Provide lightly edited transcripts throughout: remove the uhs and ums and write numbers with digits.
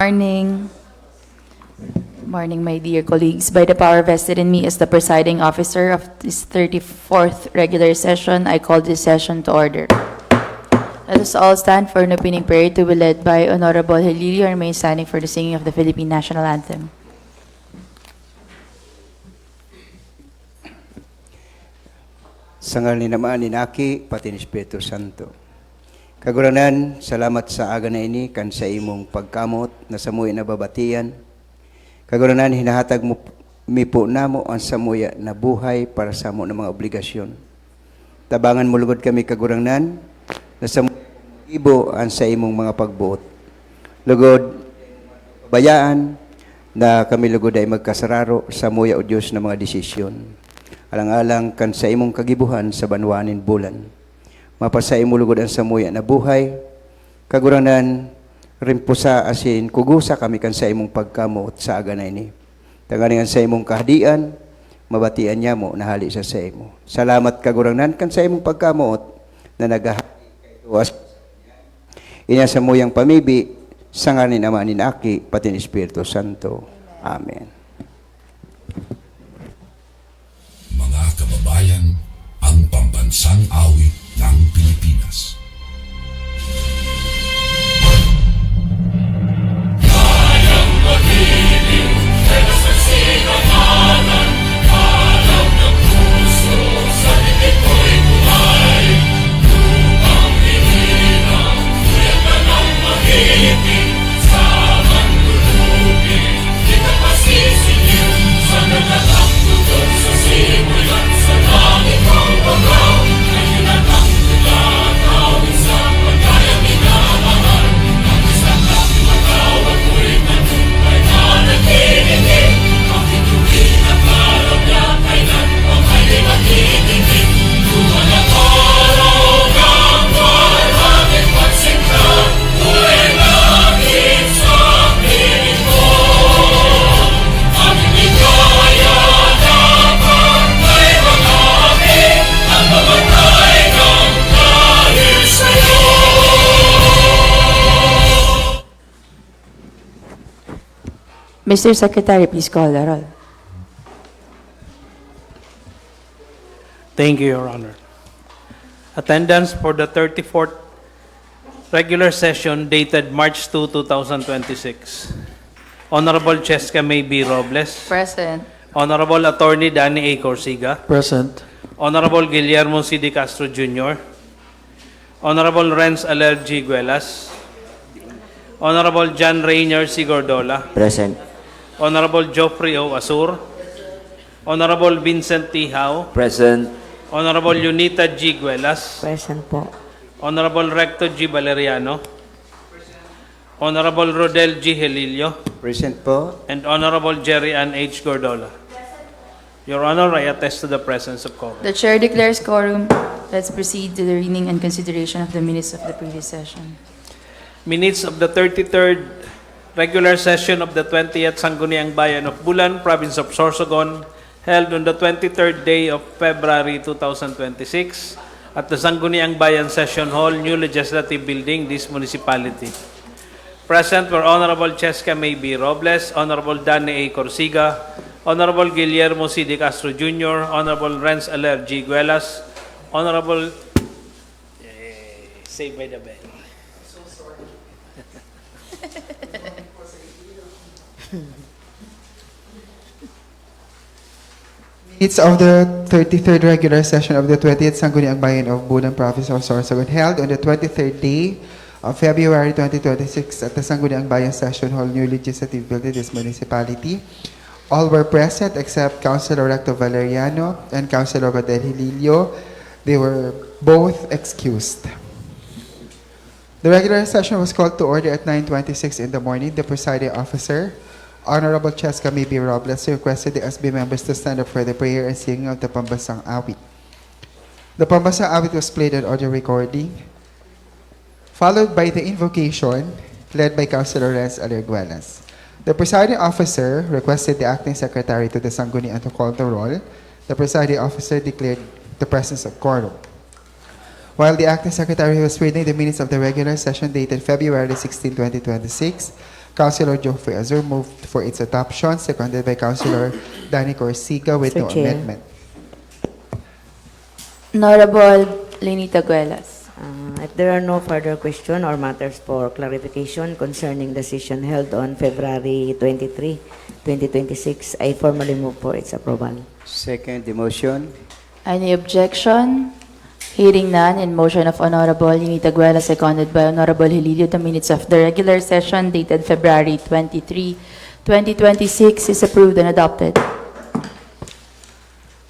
Morning. Morning, my dear colleagues. By the power vested in me as the presiding officer of this 34th regular session, I call this session to order. Let us all stand for an opening prayer to be led by Honorable Helilio and remain standing for the singing of the Philippine National Anthem. Sa ngalan ni Ama, ni Naki, pati ni Espiritu Santo. Kaguranan, salamat sa aga na ini, kan sa imong pagkamot, na samuya na babatian. Kaguranan, hinahatag mo, mipo namo ang samuya na buhay para sa mo ng mga obligasyon. Tabangan mo lugod kami kaguranan, na samuya ibo ang sa imong mga pagbuot. Lugod, bayaan, na kami lugod ay magkasararo, samuya o Diyos ng mga desisyon. Alang-alang kan sa imong kagibuhan sa banwanin bulan. Mapasa imo lugod ang samuya na buhay, kaguranan, rimpusa asin, kugusa kami kan sa imong pagkamot sa aga na ini. Tanganingan sa imong kahadian, mabatian niya mo, nahali sa imo. Salamat kaguranan kan sa imong pagkamot, na nagahali kay tuwas. Inya sa muyang pamibi, sa ngalan ni Ama ni Naki, pati ni Espiritu Santo. Amen. Mga kababayan, ang pambansang awit ng Pilipinas. Kayang magiging, pero sa sinamanan, alam ng puso, sa dibdib ko'y buhay. Lupang hininang, kuya ka ng mag-ibig, sa manlulubig, di ka pasisingin, sa nagtatang tugod sa simulan, sa langit ang bagaw, ngayon at ang tulat, awit sa pagkaya minamahal, ang isang lang matawag mo'y matumpay na nagkininig, ang hituin at araw niya, kailan pa may magkininig, luwan at araw ng maraming pagsinta, tuloy langit sa piling ko, aming ligaya dapat may mag-api, at mamatay ng dahil sa'yo. Mr. Secretary, please call the roll. Thank you, Your Honor. Attendance for the 34th regular session dated March 2, 2026. Honorable Cheska May B. Robles. Present. Honorable Attorney Danny A. Corsiga. Present. Honorable Guillermo C. De Castro Jr. Honorable Renz Aler G. Guelas. Honorable John Rainier C. Gordola. Present. Honorable Geoffrey O. Asur. Honorable Vincent T. Hao. Present. Honorable Junita G. Guelas. Present po. Honorable Recto G. Valeriano. Honorable Rodel G. Helilio. Present po. And Honorable Jerry Ann H. Gordola. Your Honor, I attest to the presence of quorum. The chair declares quorum. Let's proceed to the reading and consideration of the minutes of the previous session. Minutes of the 33rd regular session of the 20th Sangguniang Bayan of Bulan, Province of Sorsogon, held on the 23rd day of February 2026 at the Sangguniang Bayan Session Hall, New Legislative Building, this municipality. Present were Honorable Cheska May B. Robles, Honorable Danny A. Corsiga, Honorable Guillermo C. De Castro Jr., Honorable Renz Aler G. Guelas, Honorable Saved by the Bell. Minutes of the 33rd regular session of the 20th Sangguniang Bayan of Bulan, Province of Sorsogon, held on the 23rd day of February 2026 at the Sangguniang Bayan Session Hall, New Legislative Building, this municipality. All were present except Councilor Recto Valeriano and Councilor Rodel Helilio. They were both excused. The regular session was called to order at 9:26 in the morning. The presiding officer, Honorable Cheska May B. Robles, requested the SB members to stand up for the prayer and singing of the Pambansang Awit. The Pambansang Awit was played on audio recording, followed by the invocation led by Councilor Renz Aler Guelas. The presiding officer requested the acting secretary to the Sangguniang to call the roll. The presiding officer declared the presence of quorum. While the acting secretary was reading the minutes of the regular session dated February 16, 2026, Councilor Joe Freezer moved for its adoption, seconded by Councilor Danny Corsica with Mr. no Chair. amendment. Honorable Lenita Guelas. If there are no further question or matters for clarification concerning the session held on February 23, 2026, I formally move for its approval. Second the motion. Any objection? Hearing none, in motion of Honorable Lenita Guelas, seconded by Honorable Hililio, the minutes of the regular session dated February 23, 2026 is approved and adopted.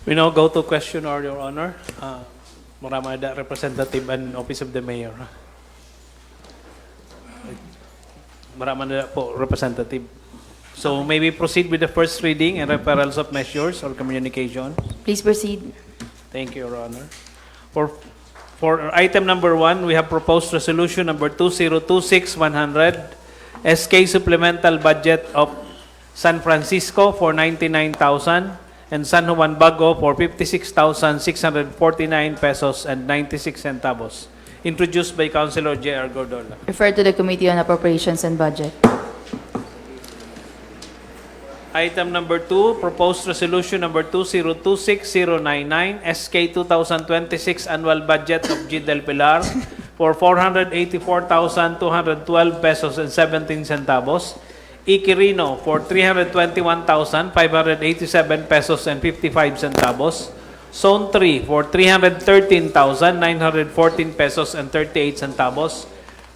We now go to question or Your Honor. Maramada Representative and Office of the Mayor. Maramada po Representative. So may we proceed with the first reading and referrals of measures or communication? Please proceed. Thank you, Your Honor. For item number 1, we have proposed resolution number 2026-100, SK supplemental budget of San Francisco for 99,000 and San Juan Bago for 56,649 pesos and 96 centavos. Introduced by Councilor J.R. Gordola. Refer to the Committee on Appropriations and Budget. Item number 2, proposed resolution number 2026-099, SK 2026 annual budget of G. Del Pilar for 484,212 pesos and 17 centavos. Iquirino for 321,587 pesos and 55 centavos. Zone 3 for 313,914 pesos and 38 centavos.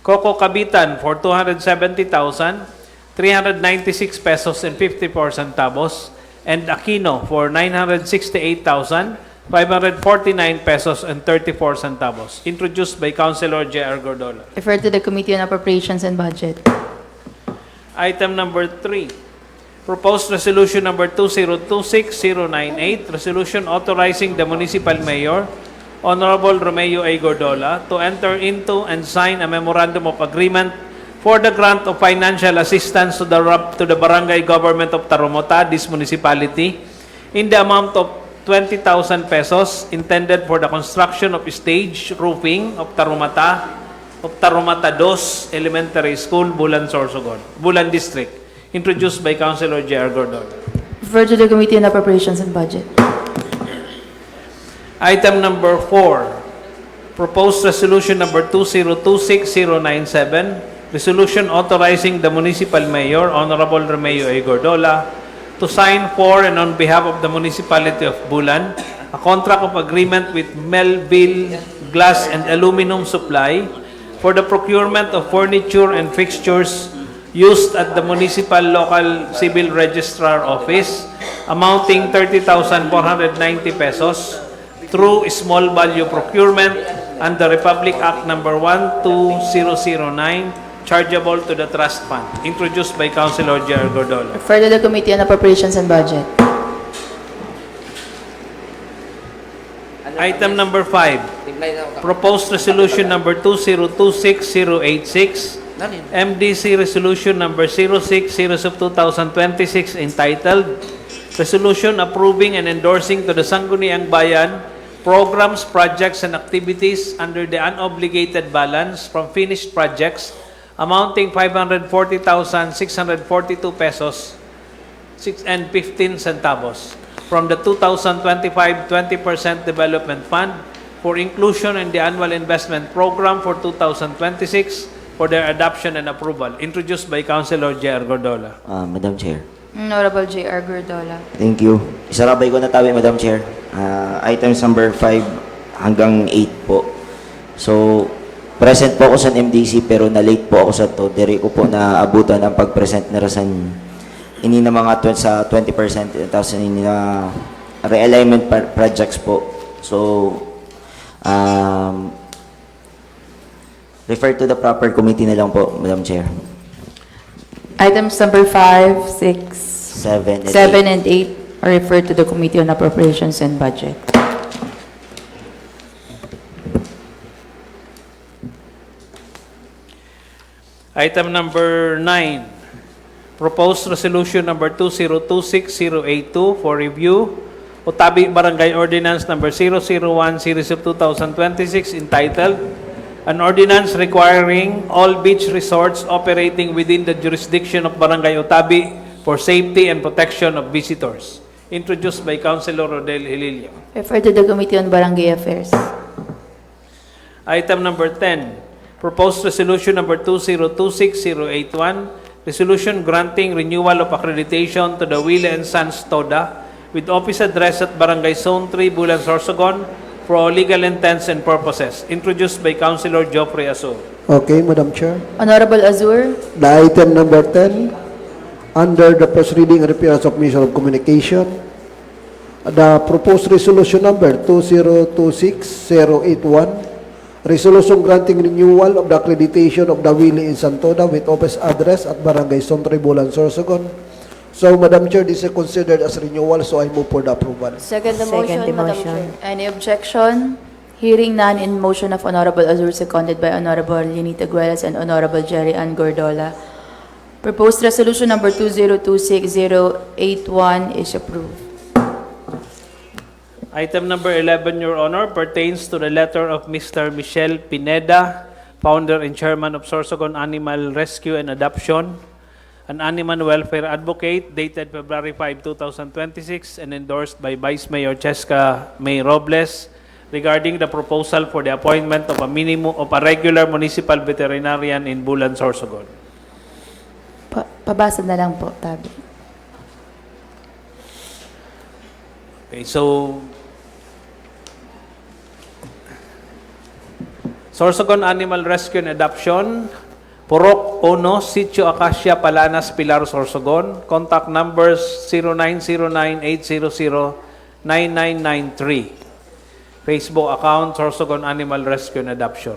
Coco Cabitan for 270,396 pesos and 54 centavos. And Aquino for 968,549 pesos and 34 centavos. Introduced by Councilor J.R. Gordola. Refer to the Committee on Appropriations and Budget. Item number 3, proposed resolution number 2026-098, resolution authorizing the municipal mayor, Honorable Romeo A. Gordola, to enter into and sign a memorandum of agreement for the grant of financial assistance to the barangay government of Tarumota, this municipality, in the amount of 20,000 pesos intended for the construction of stage roofing of Tarumata 2 Elementary School, Bulan, Sorsogon, Bulan District, introduced by Councilor J.R. Gordon. Refer to the Committee on Appropriations and Budget. Item number 4, proposed resolution number 2026-097, resolution authorizing the municipal mayor, Honorable Romeo A. Gordola, to sign for and on behalf of the municipality of Bulan, a contract of agreement with Melville Glass and Aluminum Supply for the procurement of furniture and fixtures used at the municipal local civil registrar office, amounting 30,490 pesos through small value procurement under Republic Act number 12009, chargeable to the trust fund. Introduced by Councilor J.R. Gordola. Refer to the Committee on Appropriations and Budget. Item number 5, proposed resolution number 2026-086, MDC resolution number 060 of 2026, entitled Resolution Approving and Endorsing to the Sangguniang Bayan programs, projects, and activities under the unobligated balance from finished projects amounting 540,642 pesos and 15 centavos from the 2025 20% Development Fund for inclusion in the annual investment program for 2026 for their adoption and approval. Introduced by Councilor J.R. Gordola. Madam Chair. Honorable J.R. Gordola. Thank you. Isarabay ko na tabi, Madam Chair. Items number 5 hanggang 8 po. So, present po ako sa MDC pero na-late po ako sa to. Diri ko po na abutan ang pag-present na rasan ini na mga sa 20% tapos ini na realignment projects po. So, refer to the proper committee na lang po, Madam Chair. Items number 5, 6, 7 and 7, and 8 are referred to the Committee on Appropriations and Budget. Item number 9, proposed resolution number 2026-082 for review, Otabi Barangay Ordinance number 001 series of 2026, entitled An ordinance requiring all beach resorts operating within the jurisdiction of Barangay Otabi for safety and protection of visitors. Introduced by Councilor Rodel Hilillo. Refer to the Committee on Barangay Affairs. Item number 10, proposed resolution number 2026081, resolution granting renewal of accreditation to the Wille and Sons Toda with office address at Barangay Zone 3, Bulan, Sorsogon for all legal intents and purposes. Introduced by Councilor Geoffrey Azul. Okay, Madam Chair. Honorable Azur, The item number 10, under the first reading and appearance of Minister of Communication, the proposed resolution number 2026081, resolution granting renewal of the accreditation of the Willie in Santoda with office address at Barangay Sontre, Bulan, Sorsogon. So, Madam Chair, this is considered as renewal, so I move for the approval. Second the Second the motion, Madam motion. Chair. any objection? Hearing none, in motion of Honorable Azur, seconded by Honorable Lenita Guelas and Honorable Jerry Ann Gordola. Proposed resolution number 2026081 is approved. Item number 11, Your Honor, pertains to the letter of Mr. Michel Pineda, founder and chairman of Sorsogon Animal Rescue and Adoption, an animal welfare advocate, dated February 5, 2026, and endorsed by Vice Mayor Cheska May Robles, regarding the proposal for the appointment of a regular municipal veterinarian in Bulan, Sorsogon. Pabasa na lang po, Tabi. Okay, so Sorsogon Animal Rescue and Adoption, Purok Ono, Sitio Acacia, Palanas, Pilar, Sorsogon. Contact numbers 0909-800-9993. Facebook account, Sorsogon Animal Rescue and Adoption.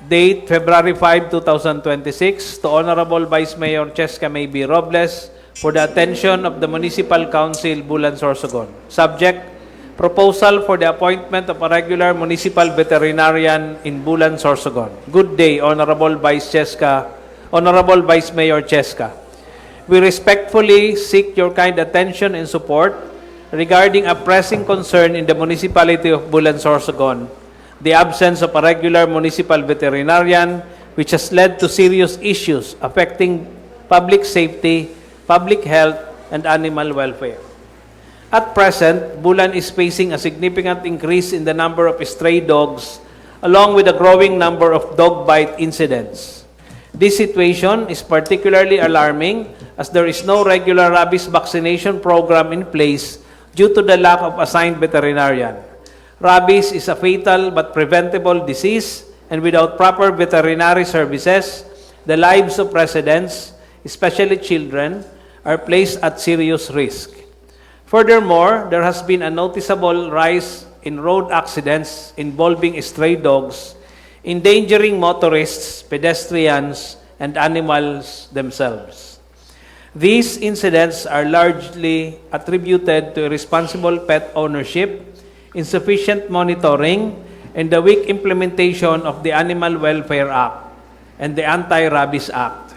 Date, February 5, 2026, to Honorable Vice Mayor Cheska May B. Robles for the attention of the Municipal Council, Bulan, Sorsogon. Subject, proposal for the appointment of a regular municipal veterinarian in Bulan, Sorsogon. Good day, Honorable Vice Mayor Cheska. We respectfully seek your kind attention and support regarding a pressing concern in the municipality of Bulan, Sorsogon, the absence of a regular municipal veterinarian, which has led to serious issues affecting public safety, public health, and animal welfare. At present, Bulan is facing a significant increase in the number of stray dogs, along with a growing number of dog bite incidents. This situation is particularly alarming as there is no regular rabies vaccination program in place due to the lack of assigned veterinarian. Rabies is a fatal but preventable disease, and without proper veterinary services, the lives of residents, especially children, are placed at serious risk. Furthermore, there has been a noticeable rise in road accidents involving stray dogs, endangering motorists, pedestrians, and animals themselves. These incidents are largely attributed to irresponsible pet ownership, insufficient monitoring, and the weak implementation of the Animal Welfare Act and the Anti-Rabies Act.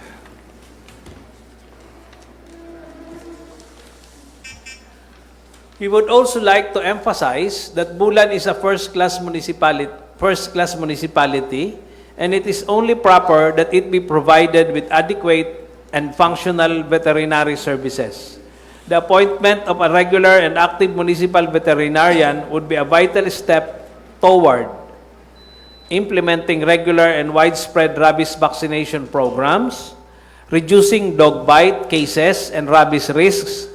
We would also like to emphasize that Bulan is a first-class municipality, and it is only proper that it be provided with adequate and functional veterinary services. The appointment of a regular and active municipal veterinarian would be a vital step toward implementing regular and widespread rabies vaccination programs, reducing dog bite cases and rabies risks,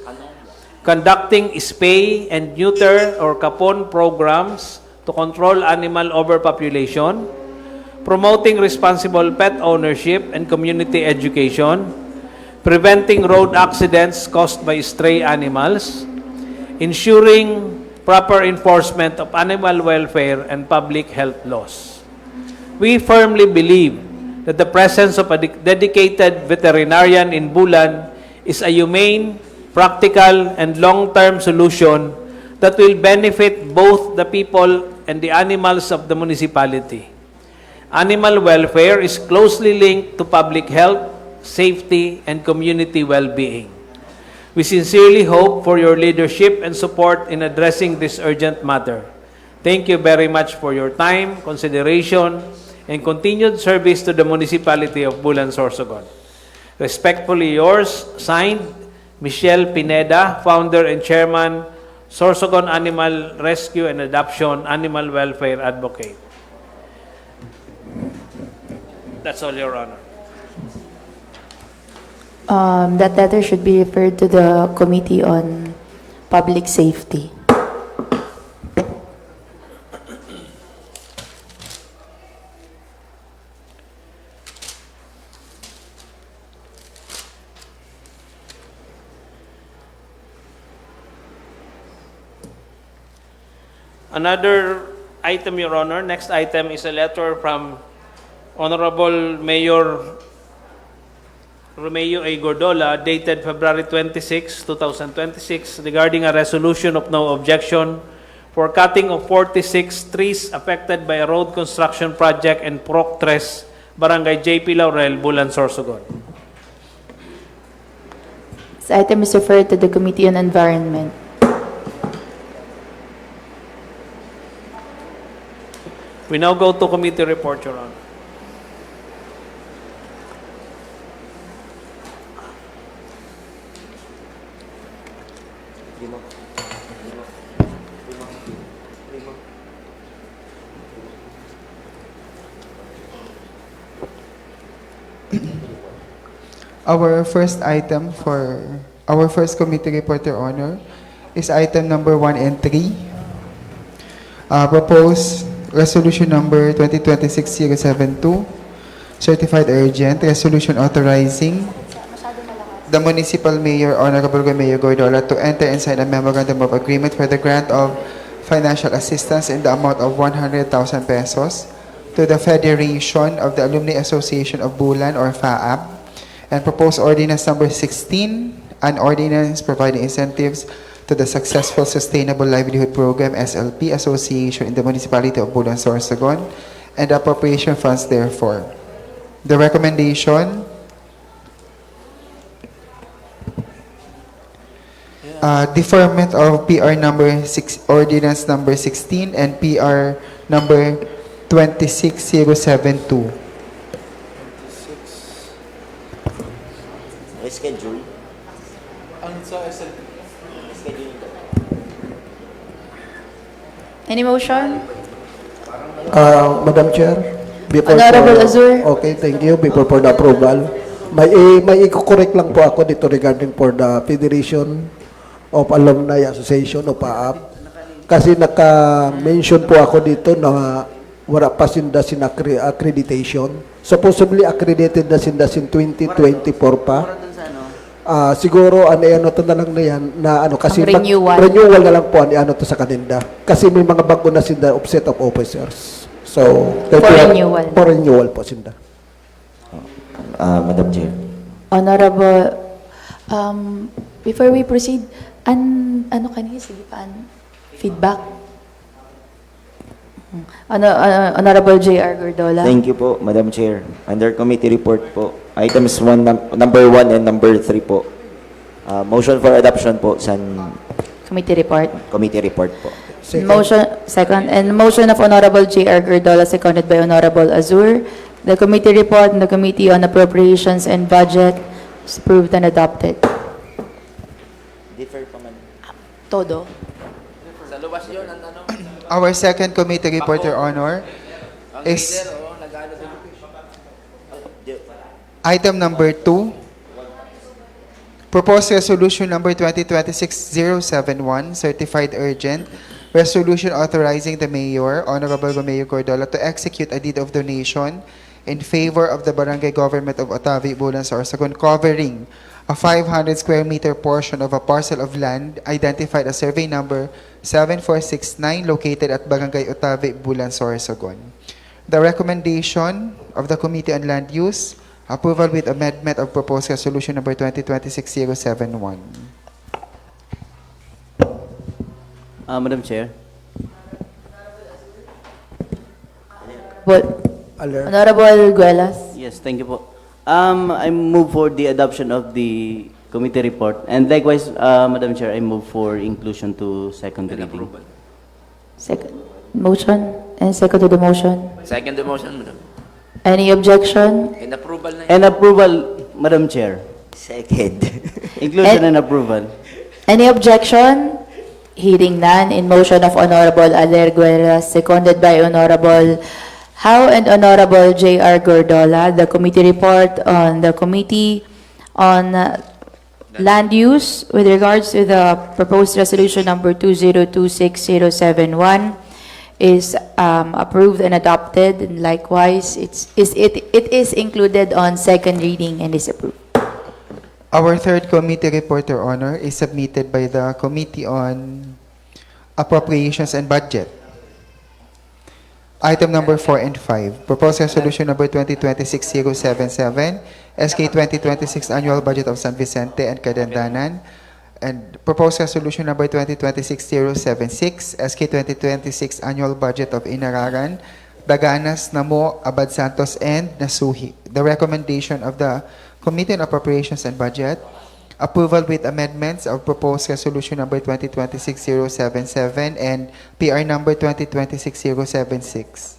conducting spay and neuter or capon programs to control animal overpopulation, promoting responsible pet ownership and community education, preventing road accidents caused by stray animals, ensuring proper enforcement of animal welfare and public health laws. We firmly believe that the presence of a dedicated veterinarian in Bulan is a humane, practical, and long-term solution that will benefit both the people and the animals of the municipality. Animal welfare is closely linked to public health, safety, and community well-being. We sincerely hope for your leadership and support in addressing this urgent matter. Thank you very much for your time, consideration, and continued service to the municipality of Bulan, Sorsogon. Respectfully yours, signed, Michelle Pineda, founder and chairman, Sorsogon Animal Rescue and Adoption Animal Welfare Advocate. That's all, Your Honor. That letter should be referred to the Committee on Public Safety. Another item, Your Honor, next item is a letter from Honorable Mayor Romeo A. Gordola, dated February 26, 2026, regarding a resolution of no objection for cutting of 46 trees affected by a road construction project in Proctres, Barangay JP Laurel, Bulan, Sorsogon. This item is referred to the Committee on Environment. We now go to committee report, Your Honor. Our first item for our first committee report, Your Honor, is item number 1 and 3. Proposed resolution number 2026-072, certified urgent, resolution authorizing the municipal mayor, Honorable Mayor Gordola, to enter and sign a memorandum of agreement for the grant of financial assistance in the amount of 100,000 pesos to the Federation of the Alumni Association of Bulan, or FAAB, and proposed ordinance number 16, an ordinance providing incentives to the Successful Sustainable Livelihood Program SLP Association in the municipality of Bulan, Sorsogon, and appropriation funds therefore. The recommendation, deferment of PR number 6, ordinance number 16, and PR number 26072. Schedule. Any motion? Madam Chair, before Honorable for- Azur. Okay, thank you. Before for the approval, may i-correct lang po ako dito regarding for the Federation of Alumni Association o PAAP. Kasi naka-mention po ako dito na wala pa sinda sin accreditation. Supposedly accredited na sinda sin 2024 pa. Siguro ano to na lang na yan na ano kasi Ang renewal. renewal na lang po ano to sa kanila. Kasi may mga bago na sinda of set of officers. So, For renewal. For renewal po sinda. Madam Chair. Honorable, before we proceed, ano kanina, sige pa, feedback? Honorable J.R. Gordola. Thank you po, Madam Chair. Under committee report po, items number 1 and number 3 po. Motion for adoption po sa Committee report. committee report po. Motion, second, and motion of Honorable J.R. Gordola, seconded by Honorable Azur. The committee report and the Committee on Appropriations and Budget is approved and adopted. Defer pa man. Todo. Our second committee report, Your Honor, is item number 2, proposed resolution number 2026-071, certified urgent, resolution authorizing the mayor, Honorable Mayor Gordola, to execute a deed of donation in favor of the barangay government of Otavi, Bulan, Sorsogon, covering a 500 square meter portion of a parcel of land identified as survey number 7469 located at Barangay Otavi, Bulan, Sorsogon. The recommendation of the Committee on Land Use, approval with amendment of proposed resolution number 2026-071. Madam Chair. Honorable Guelas. Yes, thank you po. I move for the adoption of the committee report. And likewise, Madam Chair, I move for inclusion to second reading. Second. Motion and second to the motion. Second the motion, Madam. Any objection? In approval na yun. And approval, Madam Chair. Second. Inclusion and approval. Any objection? Hearing none, in motion of Honorable Alerguela, seconded by Honorable Howe and Honorable J.R. Gordola, the committee report on the Committee on Land Use with regards to the proposed resolution number 2026071 is approved and adopted, and likewise, it is included on second reading and is approved. Our third committee report, Your Honor, is submitted by the Committee on Appropriations and Budget. Item number 4 and 5, proposed resolution number 2026-077, SK 2026 Annual Budget of San Vicente and Cadandanan, and proposed resolution number 2026-076, SK 2026 Annual Budget of Inararan, Daganas, Namo, Abad Santos, and Nasuhi. The recommendation of the Committee on Appropriations and Budget, approval with amendments of proposed resolution number 2026-077 and PR number 2026-076.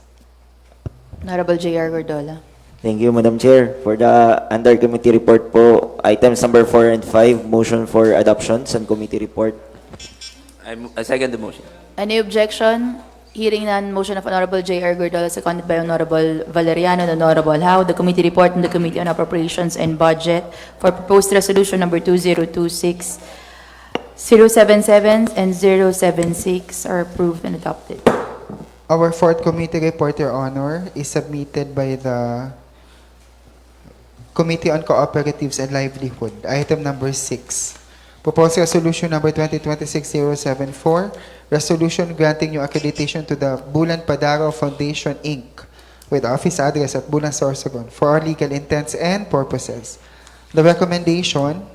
Honorable J.R. Gordola. Thank you, Madam Chair. For the under committee report po, items number 4 and 5, motion for adoption sa committee report. I second the motion. Any objection? Hearing none, motion of Honorable J.R. Gordola, seconded by Honorable Valeriano and Honorable Howe. The committee report on the Committee on Appropriations and Budget for proposed resolution number 2026, 077 and 076 are approved and adopted. Our fourth committee report, Your Honor, is submitted by the Committee on Cooperatives and Livelihood. Item number 6. Proposed resolution number 2026-074, resolution granting new accreditation to the Bulan Padaro Foundation, Inc., with office address at Bulan, Sorsogon, for all legal intents and purposes. The recommendation,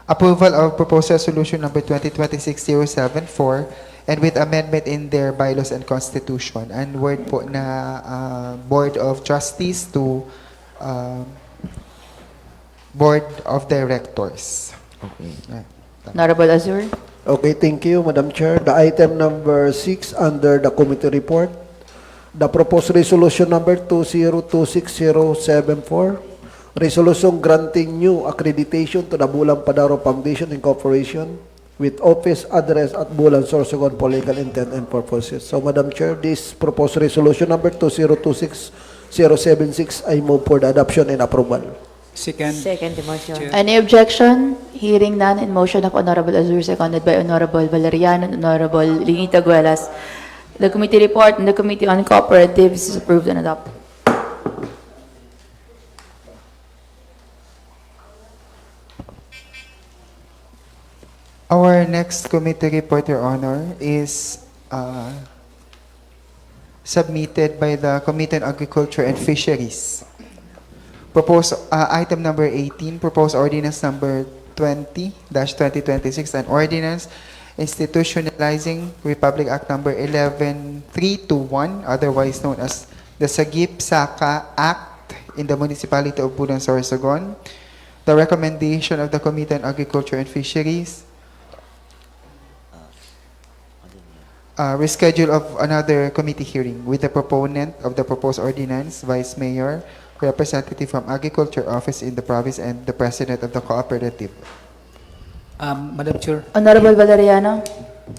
approval of proposed resolution number 2026-074, and with amendment in their bylaws and constitution, and word po na Board of Trustees to Board of Directors. Okay. Honorable Azur. Okay, thank you, Madam Chair. The item number 6 under the committee report, the proposed resolution number 2026074, resolution granting new accreditation to the Bulan Padaro Foundation Incorporation with office address at Bulan, Sorsogon for legal intent and purposes. So, Madam Chair, this proposed resolution number 2026076, I move for the adoption and approval. Second the motion. Any objection? Hearing none, in motion of Honorable Azur, seconded by Honorable Valeriano and Honorable Linita Guelas. The committee report and the Committee on Cooperatives is approved and adopted. Our next committee report, Your Honor, is submitted by the Committee on Agriculture and Fisheries. Proposed item number 18, proposed ordinance number 20-2026, an ordinance institutionalizing Republic Act number 11321, otherwise known as the Sagip-Saka Act in the Municipality of Bulan, Sorsogon. The recommendation of the Committee on Agriculture and Fisheries, reschedule of another committee hearing with the proponent of the proposed ordinance, Vice Mayor, representative from Agriculture Office in the province, and the President of the Cooperative. Madam Chair, Honorable Valeriano.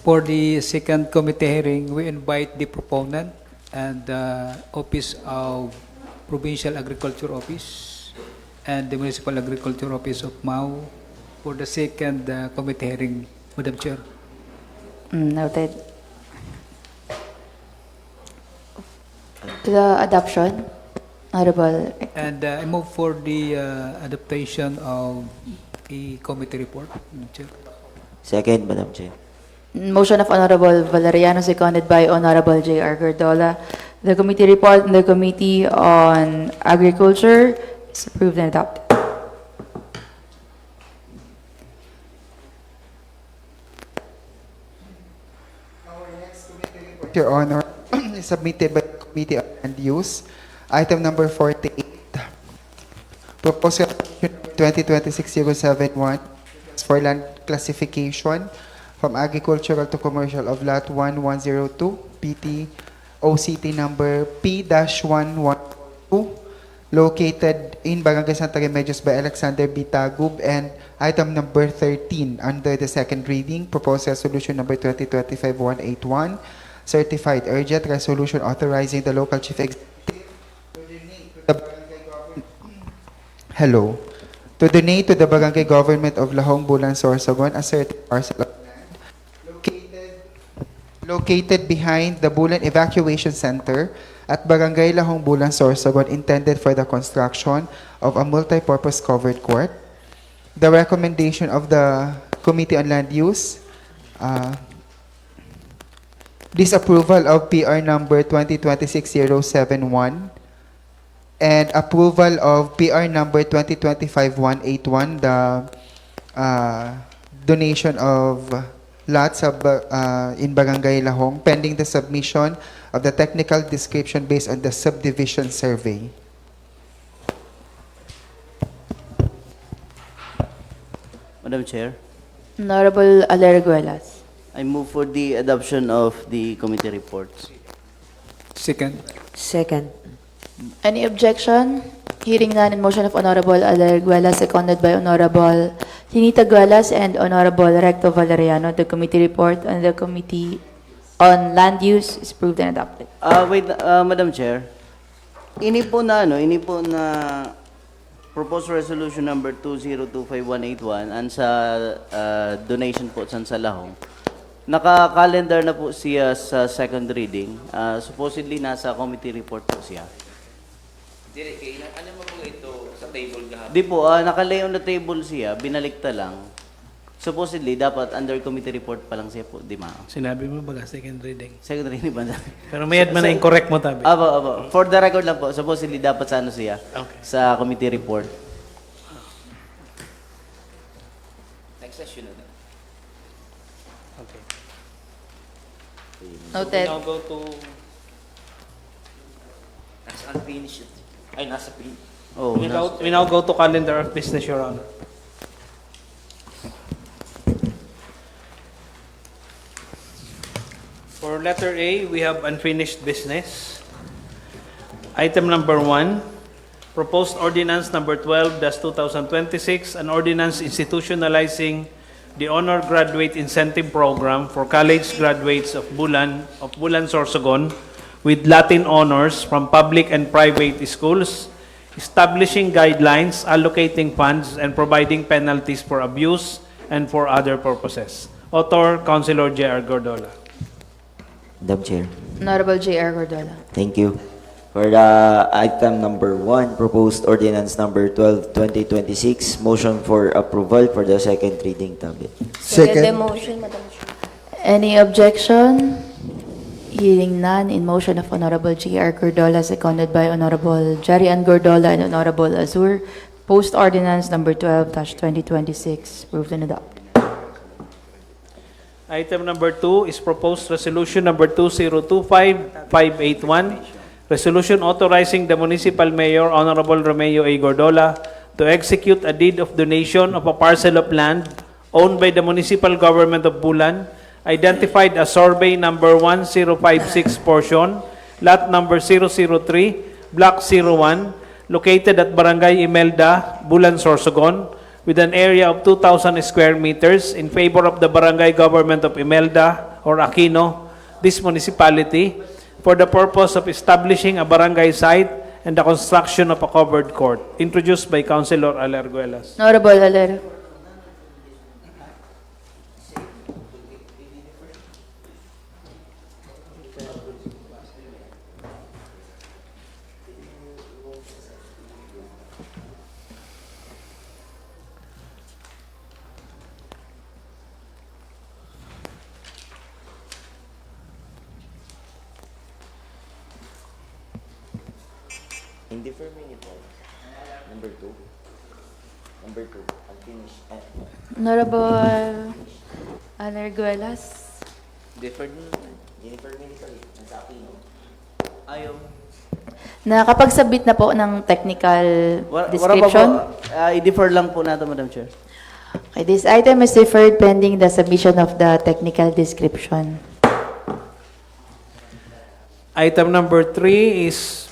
for the second committee hearing, we invite the proponent and the Office of Provincial Agriculture Office and the Municipal Agriculture Office of Mau for the second committee hearing, Madam Chair. Noted. The adoption, Honorable. And I move for the adaptation of the committee report, Madam Chair. Second, Madam Chair. Motion of Honorable Valeriano, seconded by Honorable J.R. Gordola. The committee report and the Committee on Agriculture is approved and adopted. Your Honor, is submitted by the Committee on Land Use. Item number 48, proposal 2026-071 for land classification, from agricultural to commercial of Lot 1102, PT OCT number P-1112, located in Barangay Santa Remedios by Alexander B. Tagub, and item number 13 under the second reading, proposed resolution number 2025-181, certified urgent resolution authorizing the local chief executive to donate to the barangay government. Hello. To donate to the barangay government of Lahong, Bulan, Sorsogon a certain parcel of land located behind the Bulan Evacuation Center at Barangay Lahong, Bulan, Sorsogon, intended for the construction of a multi-purpose covered court. The recommendation of the Committee on Land Use, disapproval of PR number 2026-071, and approval of PR number 2025-181, the donation of lots of, in Barangay Lahong, pending the submission of the technical description based on the subdivision survey. Madam Chair, Honorable Alerguelas. I move for the adoption of the committee reports. Second. Second. Any objection? Hearing none, in motion of Honorable Alerguelas, seconded by Honorable Chinita Guelas and Honorable Recto Valeriano, the committee report on the Committee on Land Use is approved and adopted. Madam Chair, ini po na proposed resolution number 2025-181 and sa donation po sa Lahong. Naka-calendar na po siya sa second reading. Supposedly nasa committee report po siya. Dire, ano mo po ito sa table kahapon? Di po, nakalay on the table siya, binalikta lang. Supposedly, dapat under committee report pa lang siya po, di ma? Sinabi mo ba second reading? Second reading ba? Pero mayad man na incorrect mo, tabi. Aba. For the record lang po, supposedly dapat sa ano siya, Okay. sa committee report. Next session na. Okay. Noted. We now go to Nasa unfinished. Ay, nasa finished. Oh, we now go to calendar of business, Your Honor. For letter A, we have unfinished business. Item number 1, proposed ordinance number 12-2026, an ordinance institutionalizing the Honor Graduate Incentive Program for college graduates of Bulan Sorsogon with Latin honors from public and private schools, establishing guidelines, allocating funds, and providing penalties for abuse and for other purposes. Author, Councilor J.R. Gordola. Madam Chair. Honorable J.R. Gordola. Thank you. For the item number 1, proposed ordinance number 12-2026, motion for approval for the second reading, tabi. Second. motion, Madam Chair. Any objection? Hearing none, in motion of Honorable J.R. Gordola, seconded by Honorable Jerry Ann Gordola and Honorable Azur, post ordinance number 12-2026, approved and adopted. Item number 2 is proposed resolution number 2025-581, resolution authorizing the municipal mayor, Honorable Romeo A. Gordola, to execute a deed of donation of a parcel of land owned by the municipal government of Bulan, identified as survey number 1056 portion, lot number 003, block 01, located at Barangay Imelda, Bulan, Sorsogon, with an area of 2,000 square meters in favor of the Barangay Government of Imelda or Aquino, this municipality, for the purpose of establishing a barangay site and the construction of a covered court. Introduced by Councilor Alerguelas. Honorable Aler. Hindi for minute. Number 2. Number 2. Unfinished. Honorable Alerguelas. Deferred na. Jennifer Military. Nasa Aquino. Ayaw. Nakapag-submit na po ng technical Wala pa description. po. I-defer lang po natin, Madam Chair. Okay, this item is deferred pending the submission of the technical description. Item number 3 is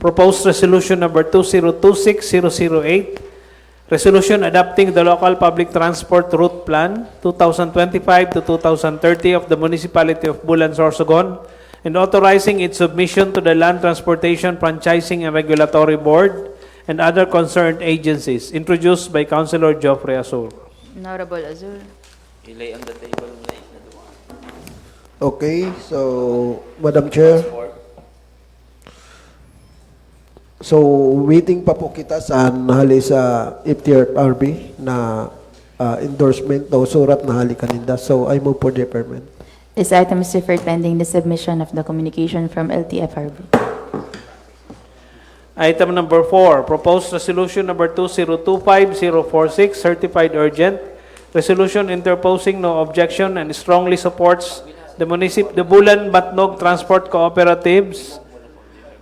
proposed resolution number 2026-008, resolution adopting the local public transport route plan 2025 to 2030 of the municipality of Bulan, Sorsogon, and authorizing its submission to the Land Transportation Franchising and Regulatory Board and other concerned agencies, introduced by Councilor Geoffrey Asur. Honorable Azul. Ilay on the table na doon. Okay, so, Madam Chair. So, waiting pa po kita sa nahali sa FTRB na endorsement o surat na hali kaninda. So, I move for deferment. This item is deferred pending the submission of the communication from LTFRB. Item number 4, proposed resolution number 2025-046, certified urgent. Resolution interposing no objection and strongly supports the Bulan Batnog Transport Cooperatives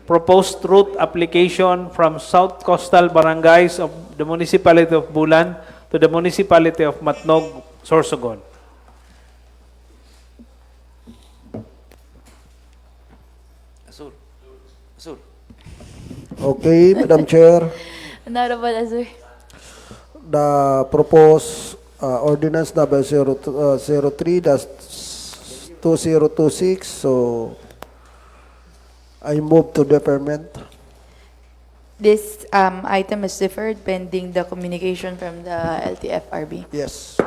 proposed route application from South Coastal Barangays of the municipality of Bulan to the municipality of Matnog, Sorsogon. Azul. Azul. Okay, Madam Chair. Honorable Azul. The proposed ordinance number 03-2026, so I move to deferment. This item is deferred pending the communication from the LTFRB. Yes.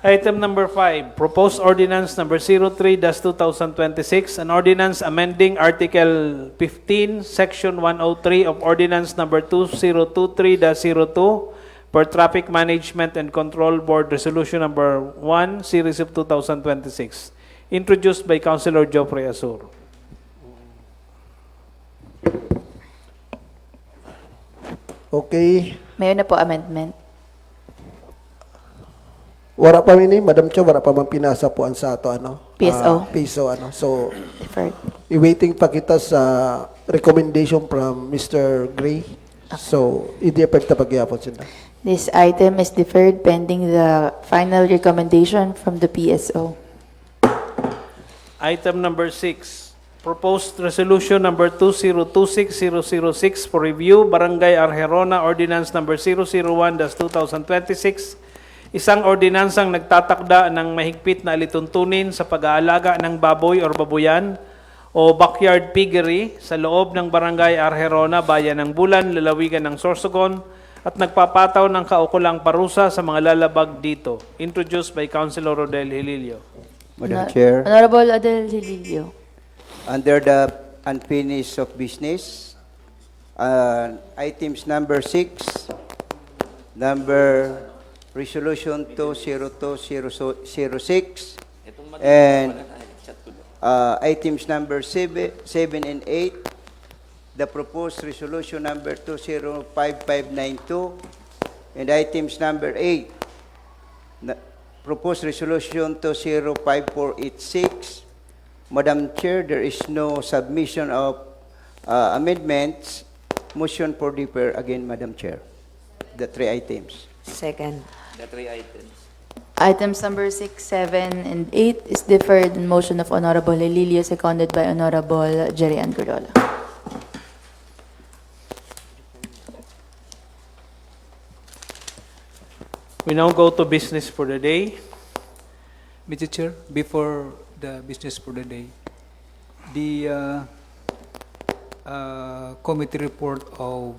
Item number 5, proposed ordinance number 03-2026, an ordinance amending Article 15, Section 103 of Ordinance number 2023-02 per Traffic Management and Control Board Resolution number 1, Series of 2026, introduced by Councilor Geoffrey Asur. Okay. Mayroon na po amendment. Wala pa ini, Madam Chair, wala pa man pinasa po ang sa ato, ano? PSO. PSO, ano? So, Deferred. i-waiting pa kita sa recommendation from Mr. Gray. So, i-defer ta pagyapon sila. This item is deferred pending the final recommendation from the PSO. Item number 6, proposed resolution number 2026-006 for review, Barangay Argerona Ordinance number 001-2026, isang ordinansang nagtatakda ng mahigpit na alituntunin sa pag-aalaga ng baboy or babuyan o backyard piggery sa loob ng Barangay Argerona, Bayan ng Bulan, lalawigan ng Sorsogon, at nagpapataw ng kaukulang parusa sa mga lalabag dito. Introduced by Councilor Rodel Hililio. Madam Chair, Honorable Adel Hililio. under the unfinished of business, items number 6, number resolution 20206, and items number 7 and 8, the proposed resolution number 205592, and items number 8, proposed resolution 205486. Madam Chair, there is no submission of amendments. Motion for defer again, Madam Chair. The 3 items. Second. The 3 items. Items number 6, 7, and 8 is deferred in motion of Honorable Hililio, seconded by Honorable Jerry Angulola. We now go to business for the day. Mr. Chair, before the business for the day, the committee report of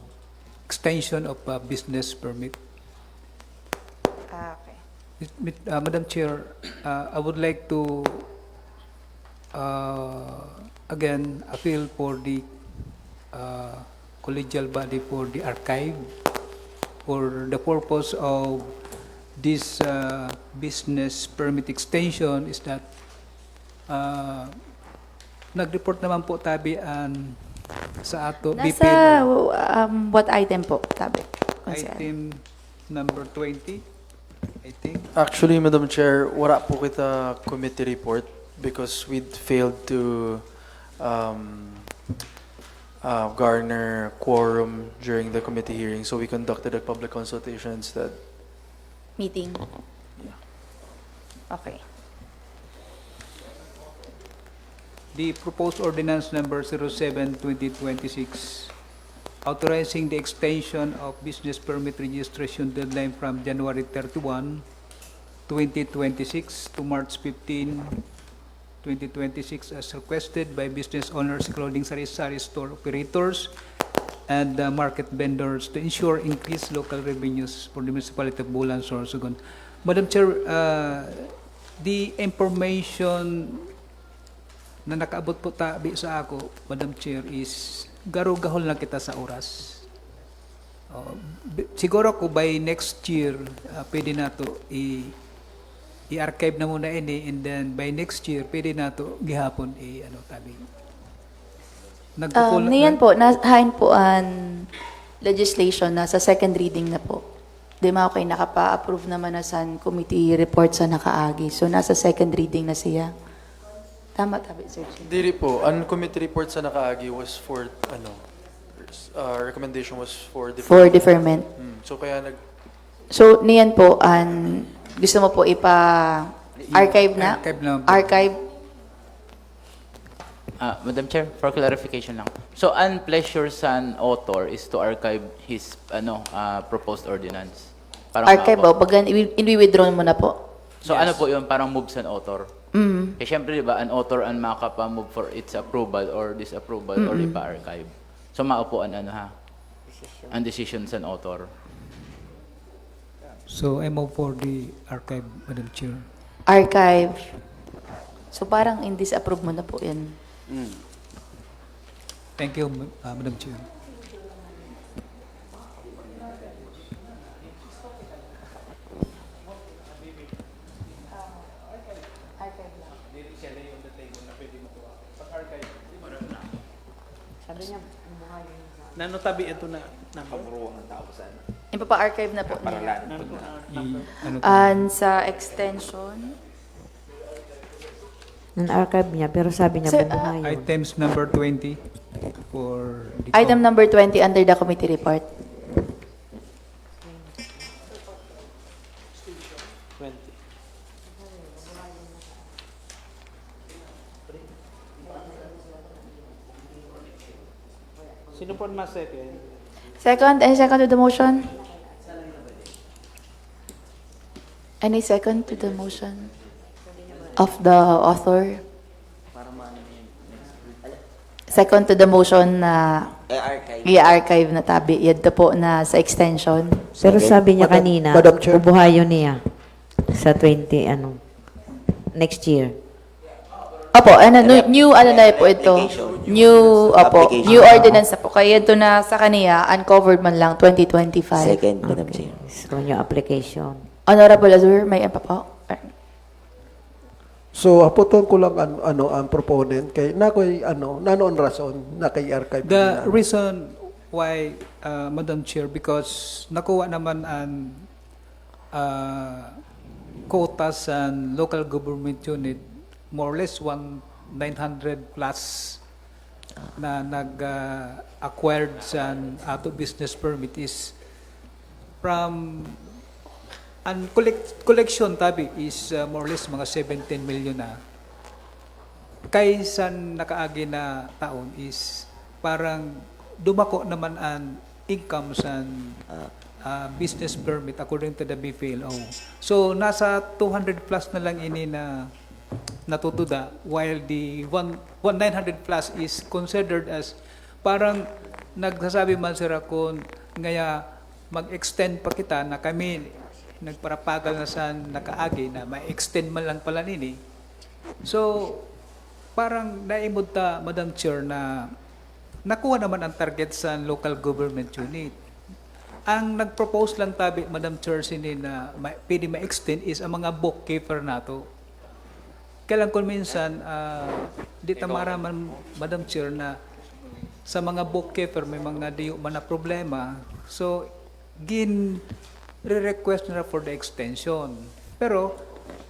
extension of business permit. Okay. Madam Chair, I would like to again appeal for the collegial body for the archive for the purpose of this business permit extension is that nag-report naman po tabian sa ato Nasa what item po, Tabi? item number 20, I think. Actually, Madam Chair, wala po kita committee report because we failed to garner quorum during the committee hearing. So we conducted a public consultation instead. meeting? Okay. The proposed ordinance number 07-2026, authorizing the extension of business permit registration deadline from January 31, 2026 to March 15, 2026 as requested by business owners including sari-sari store operators and market vendors to ensure increased local revenues for the municipality of Bulan, Sorsogon. Madam Chair, the information na nakaabot po tabi sa ako, Madam Chair, is garo-gahol na kita sa oras. Siguro ko by next year, pwede na to i-archive na muna ini, and then by next year, pwede na to gihapon tabi. Niyan po, nahain po ang legislation na sa second reading na po. Di ma okay, nakapa-approve naman na sa committee report sa nakaagi. So, nasa second reading na siya. Tama, tabi, sir. Diri po, ang committee report sa nakaagi was for, recommendation was for deferment. For deferment. So kaya So, niyan po, gusto mo po ipa-archive na? Archive. Madam Chair, for clarification lang. So, ang pleasure sa author is to archive his proposed ordinance. Archive po, pag i-withdraw mo na po. So, ano po yun? Parang move sa author? Mm. Kaya syempre, di ba, an author ang makapa-move for its approval or disapproval or ipa-archive. So, maupuan ang decision sa author. So, I move for the archive, Madam Chair. Archive. So, parang in-disapprove mo na po yan. Thank you, Madam Chair. Nanotabi ito na. Ipapa-archive na po niya. Ano to? And sa extension, Nan-archive niya, pero sabi niya Sir, bubuhayin. Items number 20 for the item number 20 under the committee report. 20. Sino po mas second? Second, any second to the motion? Any second to the motion of the author? Second to the motion na i-archive na tabi. Yan po na sa extension. Pero sabi niya Madam- kanina, Madam Chair. bubuhayin niya sa 20, next year. Opo, new na po ito. New ordinance na po. Kaya ito na sa kaniya, uncovered man lang 2025. Second, Madam Chair. So, yung application. Honorable Azur, may pa po? So, hapoton ko lang ang proponent kay nakoy nanoon rason na kay archive. The niya. reason why, Madam Chair, because nakuha naman ang quotas and local government unit, more or less 900 plus na nag-acquired sa auto business permit is from ang collection tabi is more or less mga 17 million na. Kaysa nakaagi na taon is parang dumako naman ang income sa business permit according to the BPLO. So nasa 200 plus na lang ini na natutuda while the 900 plus is considered as parang nagsasabi man sila kung ngaya mag-extend pa kita na kami nagparapagal na sa nakaagi na ma-extend man lang pala nini. So, parang naimod ta, Madam Chair, na nakuha naman ang target sa local government unit. Ang nag-propose lang tabi, Madam Chair, sini na pwede ma-extend is ang mga bookkeeper nato. Kailan kung minsan, di tamara man, Madam Chair, na sa mga bookkeeper may mga diyo man na problema. So, re-request na for the extension. Pero,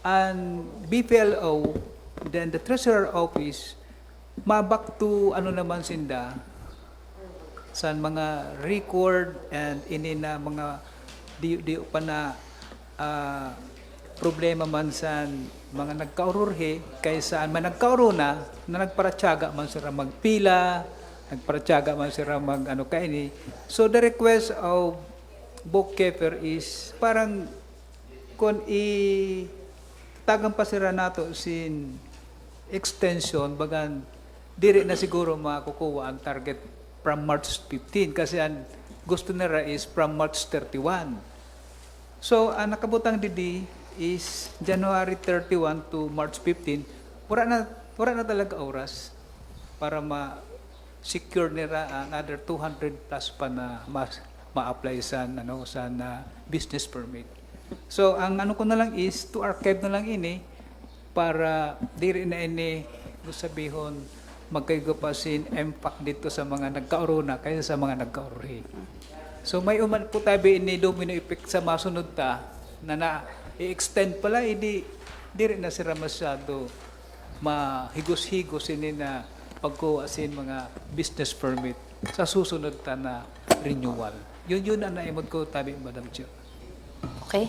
ang BPLO, then the Treasurer Office, mabak to naman sinda sa mga record and ini na mga di pa na problema man sa mga nagkaururhe, kaysa man nagkauruna, na nagparatyaga man sila magpila, nagparatyaga man sila kaini. So the request of bookkeeper is parang kung tagang pa sila nato sin extension, bagan diri na siguro makukuha ang target from March 15 kasi ang gusto nila is from March 31. So, ang nakabutang didi is January 31 to March 15. Wala na talaga oras para ma-secure nila another 200 plus pa na ma-apply sa business permit. So, ang ko na lang is to archive na lang ini para diri na ini sabihin magkaigopasin impact dito sa mga nagkauruna kaysa sa mga nagkaurhi. So may uman po tabi ini domino effect sa masunod ta na i-extend pala di rin na sila masyado mahigos-higos ini na pagkuha sin mga business permit sa susunod ta na renewal. Yun ang naimod ko tabi, Madam Chair. Okay.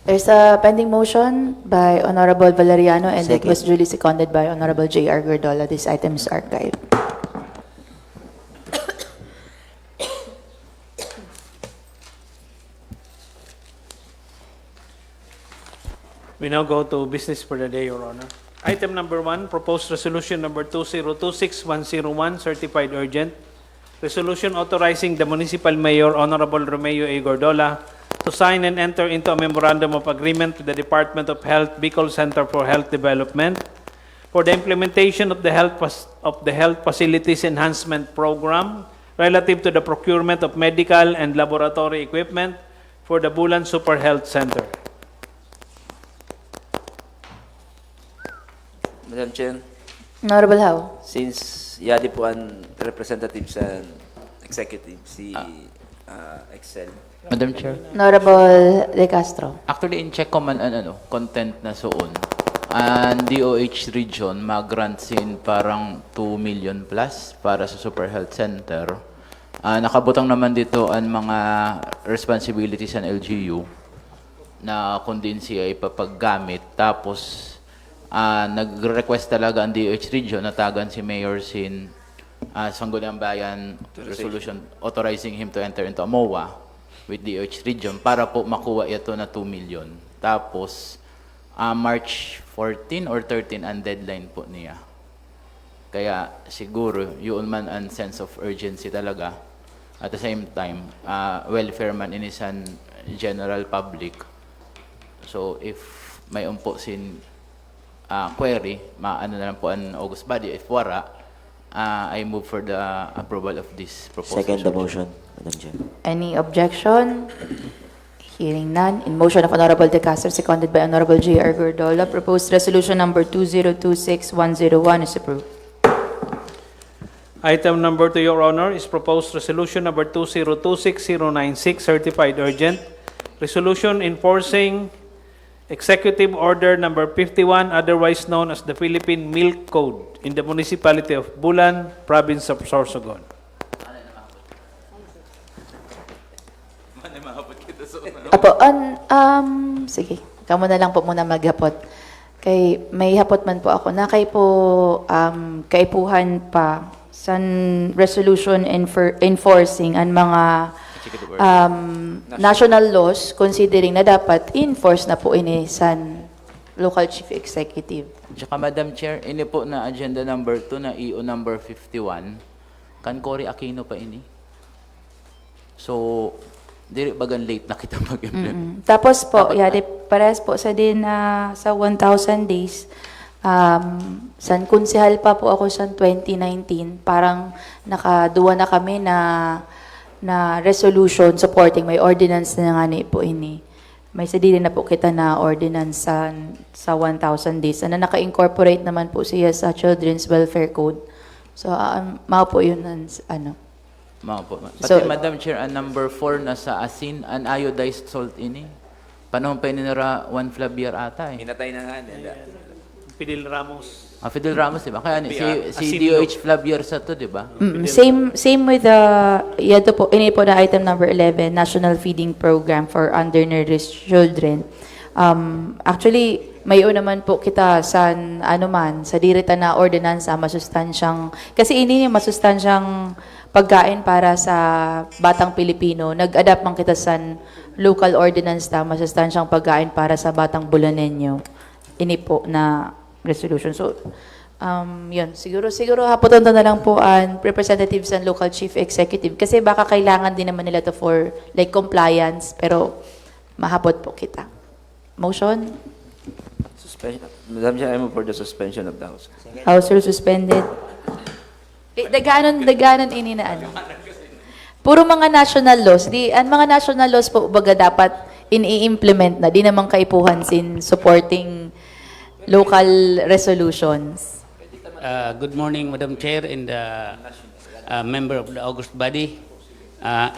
There's a pending motion by Honorable Valeriano and it Second. was duly seconded by Honorable J.R. Gordola. This item is archived. We now go to business for the day, Your Honor. Item number 1, proposed resolution number 2026-101, certified urgent. Resolution authorizing the municipal mayor, Honorable Romeo A. Gordola, to sign and enter into a memorandum of agreement with the Department of Health, Bicol Center for Health Development, for the implementation of the Health Facilities Enhancement Program relative to the procurement of medical and laboratory equipment for the Bulan Super Health Center. Madam Chair, Honorable Howe. since yadi po ang representative sa executive, si Excel. Madam Chair. Honorable De Castro. Actually, in-check ko man ang content na suon. Ang DOH region mag-grant sin parang 2 million plus para sa Super Health Center. Nakabutang naman dito ang mga responsibilities ng LGU na kung din siya ipapaggamit. Tapos, nag-request talaga ang DOH region na tagan si Mayor Sin Sangguniang Bayan resolution authorizing him to enter into a MOA with DOH region para po makuha ito na 2 million. Tapos, March 14 or 13 ang deadline po niya. Kaya siguro, yun man ang sense of urgency talaga. At the same time, welfare man in isang general public. So, if may umpo sin query, maano na lang po ang August body. If wara, I move for the approval of this proposal. Second the motion, Madam Chair. Any objection? Hearing none. In motion of Honorable De Castro, seconded by Honorable J.R. Gordola, proposed resolution number 2026-101 is approved. Item number 2, Your Honor, is proposed resolution number 2026-096, certified urgent. Resolution enforcing Executive Order number 51, otherwise known as the Philippine Milk Code in the municipality of Bulan, province of Sorsogon. Apo, sige, kamo na lang po muna maghapot. Kay may hapot man po ako na kay po kaipuhan pa sa resolution enforcing ang mga national laws considering na dapat enforce na po ini sa local chief executive. Tsaka Madam Chair, ini po na agenda number 2 na EO number 51, kan Cory Aquino pa ini. So, dili bagan late na kita mag-implement. Tapos po, yari pares po sa din sa 1,000 days, san konsehal pa po ako sa 2019, parang nakaduwa na kami na resolution supporting may ordinance na nga po ini. May sadili na po kita na ordinance sa 1,000 days. Na naka-incorporate naman po siya sa Children's Welfare Code. So, mao po yun Mga po. Pati So- Madam Chair, ang number 4 na sa asin, uniodized salt ini. Panahon pa ininara 1 flabiar ata eh. Hinatay na nga nila. Pidil Ramos. Fidel Ramos, di ba? Kaya si Asimlo. DOH Flavier sa to, di ba? Same with the, ito po, ini po na item number 11, National Feeding Program for Undernourished Children. Actually, may naman po kita sa, sa dirita na ordinansa, masustansyang, kasi ini yung masustansyang pagkain para sa batang Pilipino. Nag-adapt man kita sa local ordinance na masustansyang pagkain para sa batang Bulanenyo. Ini po na resolution. So, yun. Siguro hapoton na lang po ang representatives and local chief executive kasi baka kailangan din naman nila to for like compliance pero mahapot po kita. Motion? Madam Chair, I move for the suspension of the House. House rule suspended. Daganon ini na ano. Puro mga national laws. Ang mga national laws po baga dapat ini-implement na. Di naman kaipuhan sin supporting local resolutions. Good morning, Madam Chair and member of the August Body.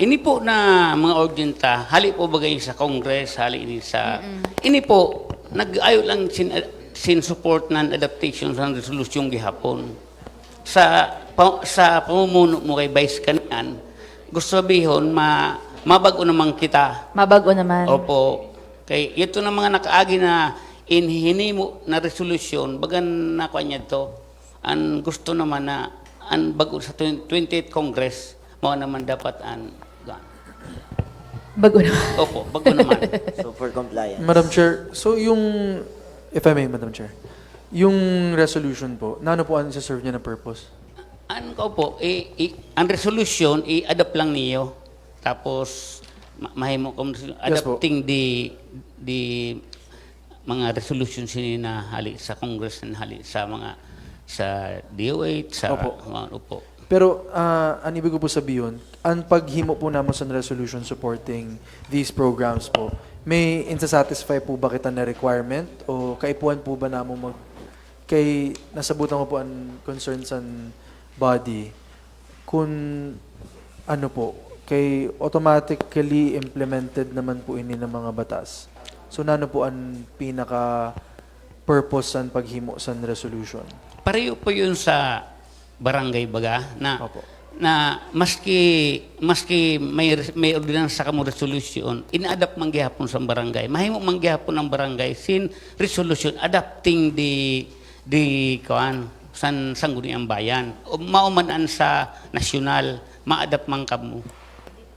Ini po na mga ordinta, hali po bagay sa Congress, hali ini sa... Ini po, nag-ayo lang sin support ng adaptation sa resolusyong gihapon. Sa pamumuno mo kay Vice Kanian, gusto sabihin, mabago naman kita. Mabago naman. Opo. Kay ito na mga nakaagi na inhinimo na resolusyon, bagan na kanya to, ang gusto naman na ang bago sa 28th Congress, mo naman dapat ang bago naman. Opo, bago naman. So for compliance. Madam Chair, so yung, if I may, Madam Chair, yung resolution po, na ano po ang isa-serve niya na purpose? Ano ko po, ang resolution, i-adapt lang niyo. Tapos, mahimo kung adapting the mga resolutions na hali sa Congress and hali sa mga sa DOH, sa mga upo. Pero, ang ibig ko po sabihin, ang paghimo po naman sa resolution supporting these programs po, may insasatisfy po ba kita na requirement o kaipuan po ba namo kay nasabutan ko po ang concerns sa body kung ano po, kay automatically implemented naman po ini ng mga batas. So, nano po ang pinaka-purpose sa paghimo sa resolution? Pareho po yun sa barangay baga na maski may ordinansa kamo resolution, ina-adapt man gihapon sa barangay. Mahimo man gihapon ang barangay sin resolution adapting the san sangguniang bayan. O maumanan sa nasyonal, ma-adapt man kamo.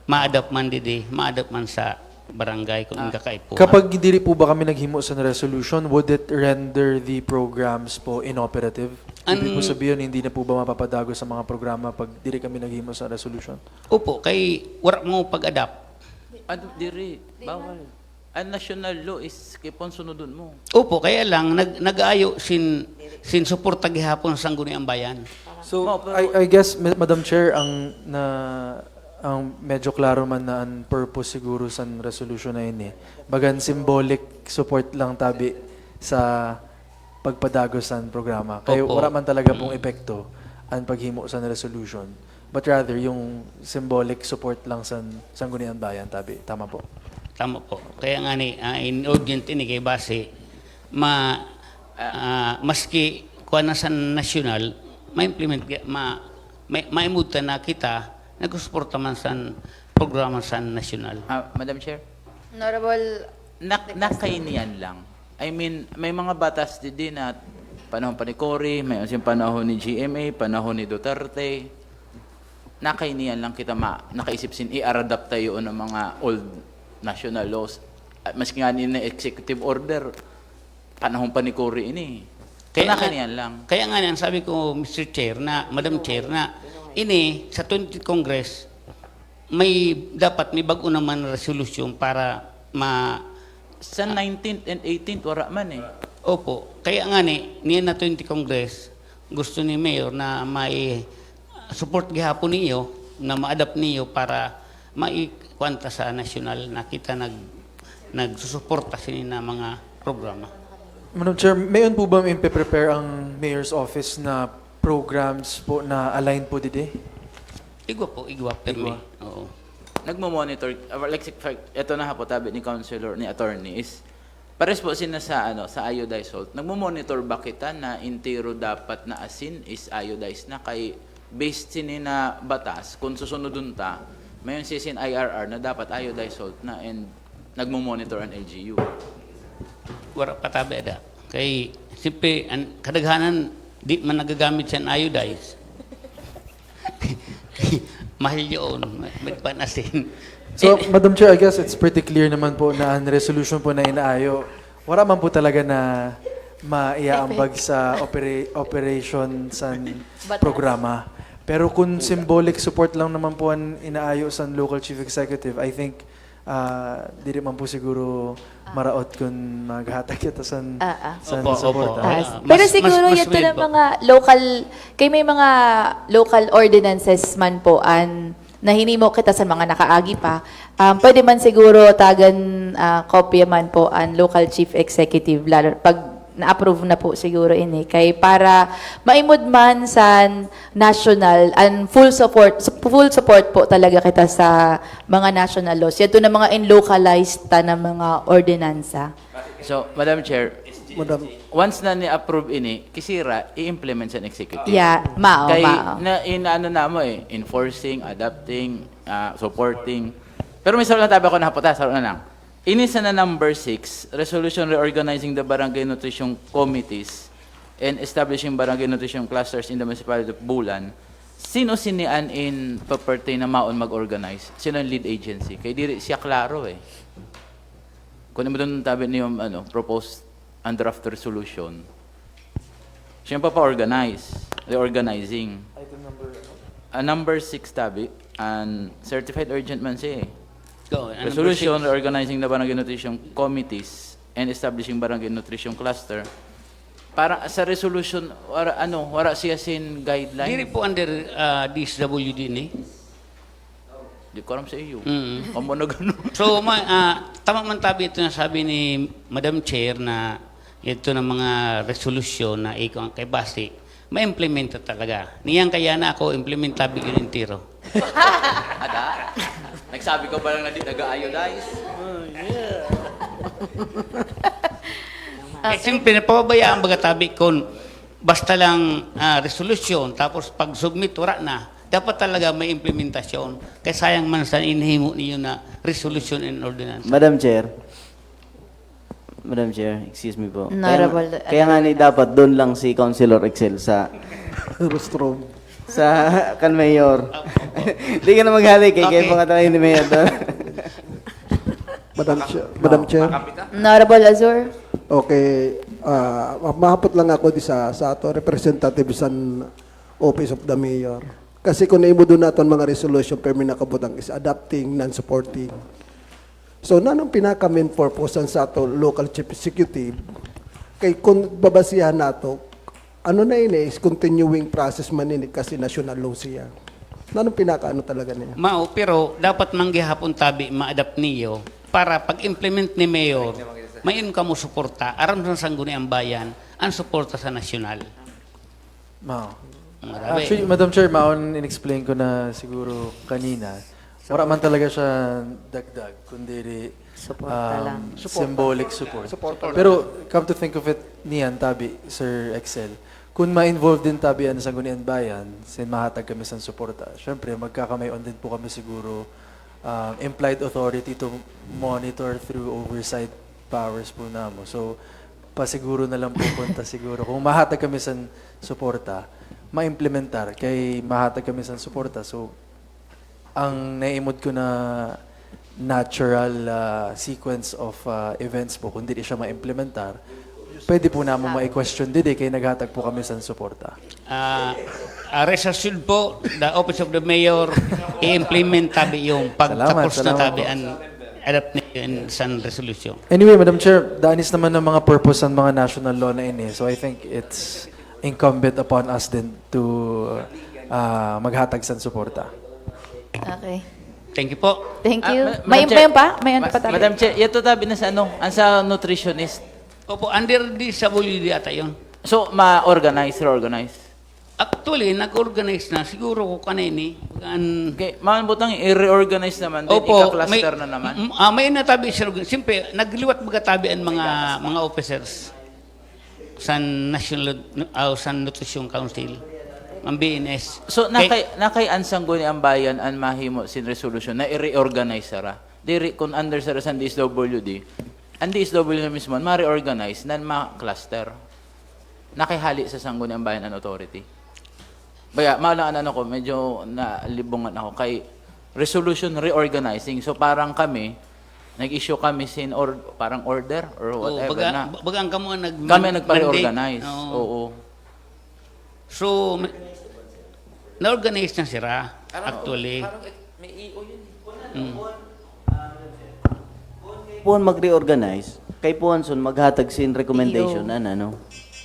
Ma-adapt man ma-adapt man sa barangay kung kakaipo. Kapag dili po ba kami naghimo sa resolution, would it render the programs po inoperative? Ibig po sabihin, hindi na po ba mapapadago sa mga programa pag dili kami naghimo sa resolution? Opo, kay wala mo pag-adapt. Ano, diri, bawal. Ang national law is kipon sunodon mo. Opo, kaya lang nag-aayo sin suporta gihapon sa sangguniang bayan. So, I guess, Madam Chair, ang medyo klaro man na ang purpose siguro sa resolution na ini. Bagan symbolic support lang tabi sa pagpadagos sa programa. Kaya wala man talaga pong epekto ang paghimo sa resolution. But rather, yung symbolic support lang sa sangguniang bayan tabi. Tama po. Tama po. Kaya nga in urgent ini kay base, maski kuha na sa national, ma-implement, maimutan na kita, nag-suporta man sa programa sa national. Madam Chair? Honorable... Nakainian lang. I mean, may mga batas din na panahon pa ni Cory, may panahon ni GMA, panahon ni Duterte. Nakainian lang kita nakaisip i-adapt tayo ng mga old national laws. Maski nga na executive order, panahon pa ni Cory ini. Kaya nakainian lang. Kaya nga sabi ko, Mr. Chair, Madam Chair, ini sa 20th Congress dapat may bago naman na resolution para sa 19th and 18th wala man eh. Opo. Kaya nga niya na 20th Congress gusto ni Mayor na may support gihapon niyo na ma-adapt niyo para maikwanta sa national na kita nagsusuporta sini na mga programa. Madam Chair, mayon po ba prepare ang Mayor's Office na programs po na align po dito? Igwa permi. Oo. Nagmo-monitor, like, ito na po tabi ni Councilor, ni Attorney is, Pares po sina sa sa iodized salt. Nagmo-monitor ba kita na intero dapat na asin is iodized na kay based sini na batas kung susunodun ta mayon sisin IRR na dapat iodized salt na and nagmo-monitor ang LGU. Wala patabi ada. Kay simple ang kadaghanan di man nagagamit sa iodized. Mahal yun, may panasin. So, Madam Chair, I guess it's pretty clear naman po na ang resolution po na inaayo, wala man po talaga na maiaambag sa operation sa programa. Pero kung symbolic support lang naman po ang inaayo sa local chief executive, I think di rin man po siguro maraot kung maghatag kita sa Opo, support. opo. Pero siguro mas yun weird ng po. mga local, kay may mga local ordinances man po na hinimo kita sa mga nakaagi pa. Pwede man siguro tagan kopya man po ang local chief executive lalo pag na-approve na po siguro ini kay para maimod man sa national and full support po talaga kita sa mga national laws. Yato na mga in-localized na mga ordinansa. So, Madam Chair, Madam, once na ni-approve ini, kisira, i-implement sa executive. Yeah, mao. Kay ano na mo enforcing, adapting, supporting. Pero may sarap na tabi ako naputa, sarap na lang. Inisa na number 6, resolution reorganizing the barangay nutrition committees and establishing barangay nutrition clusters in the municipality of Bulan. Sino sinian in property na maon mag-organize? Sino ang lead agency? Kay diri siya klaro Kung mo doon tabi niyo proposed and draft resolution. Siya pa organize, reorganizing. Item number Number 6 tabi and certified urgent man siya Go, and Resolution number 6. reorganizing the barangay nutrition committees and establishing barangay nutrition cluster. Para sa resolution wala siya sin guideline. Diri po under DSWD ni. Di ko alam sa iyo. Mm. Amo na ganun. So, tama man tabi ito na sabi ni Madam Chair na ito na mga resolusyon na ikaw ang kay Basi, ma-implementa talaga. Niyang kaya na ako, implementabi yun intiro. Ada? Nagsabi ko ba lang na di nag-iodize? Siyempre, napabayaan baga tabi kung basta lang resolusyon, tapos pag submit, wala na. Dapat talaga may implementasyon. Kaya sayang man sa inhimo niyo na resolution and ordinance. Madam Chair, excuse me po. Honorable, Kaya nga ni dapat doon lang si Councilor Excel sa Rostrom. kan Mayor. Hindi ka na maghali kay mga tayo ni Mayor doon. Madam Chair. Honorable Azur. Okay, mahapot lang ako sa ato representative sa Office of the Mayor. Kasi kung naimo doon naton mga resolution permi nakabutang is adapting, non-supporting. So, nanong pinaka-main purpose sa ato local chief executive, kay kung babasihan nato, ano na yun is continuing process man yun kasi national law siya. Nanong pinaka-ano talaga niya? Mao, pero dapat manggihapon tabi ma-adapt niyo para pag-implement ni Mayor, mayon ka mo suporta, aram sa sangguniang bayan, ang suporta sa nasyonal. Actually, Madam Chair, maon in-explain ko na siguro kanina, wala man talaga siya dagdag, kundi symbolic support. Pero come to think of it, niyan, tabi, Sir Excel, kung ma-involve din tabi ang Sangguniang Bayan, sin mahatag kami sa suporta, syempre magkakamayon din po kami siguro implied authority to monitor through oversight powers po namo. So, pasiguro na lang po punta siguro. Kung mahatag kami sa suporta, ma-implementar, kay mahatag kami sa suporta. So, ang naimod ko na natural sequence of events po, kung di siya ma-implementar, pwede po naman ma-question din kay naghatag po kami sa suporta. Resolution po, the Office of the Mayor, i-implement tabi yung pagtapos na tabi ang adapt niyo in san resolution. Anyway, Madam Chair, daanis naman ng mga purpose ng mga national law na ini. So I think it's incumbent upon us din to maghatag sa suporta. Okay. Thank you po. Thank you. Madam Chair, Mayon pa tabi. Madam Chair, ito tabi na sa ang sa nutritionist. Opo, under DSWD ata yun. So, ma-organize, reorganize. Actually, nag-organize na. Siguro ko kanini. Okay, mga butang i-reorganize naman din, ika-cluster na naman. May natabi siya. Siyempre, nagliwat magkatabi ang mga officers sa sa Nutrition Council, ang BNS. So, nakay Ansanggo ni ang bayan ang mahimo sin resolution na i-reorganize sara. Diri, kung under sara sa DSWD, ang DSWD na mismo, ma-reorganize na ma-cluster. Nakihali sa Sangguni ang Bayan and Authority. Kaya, maalaan ko, medyo nalibungan ako kay resolution reorganizing. So, parang kami, nag-issue kami parang order or whatever na. Bagang kamo Kami nagpa-reorganize. Oo. So, na-organize na sila, actually. May EO yun. Puan mag-reorganize, kay Puanson maghatag sin recommendation,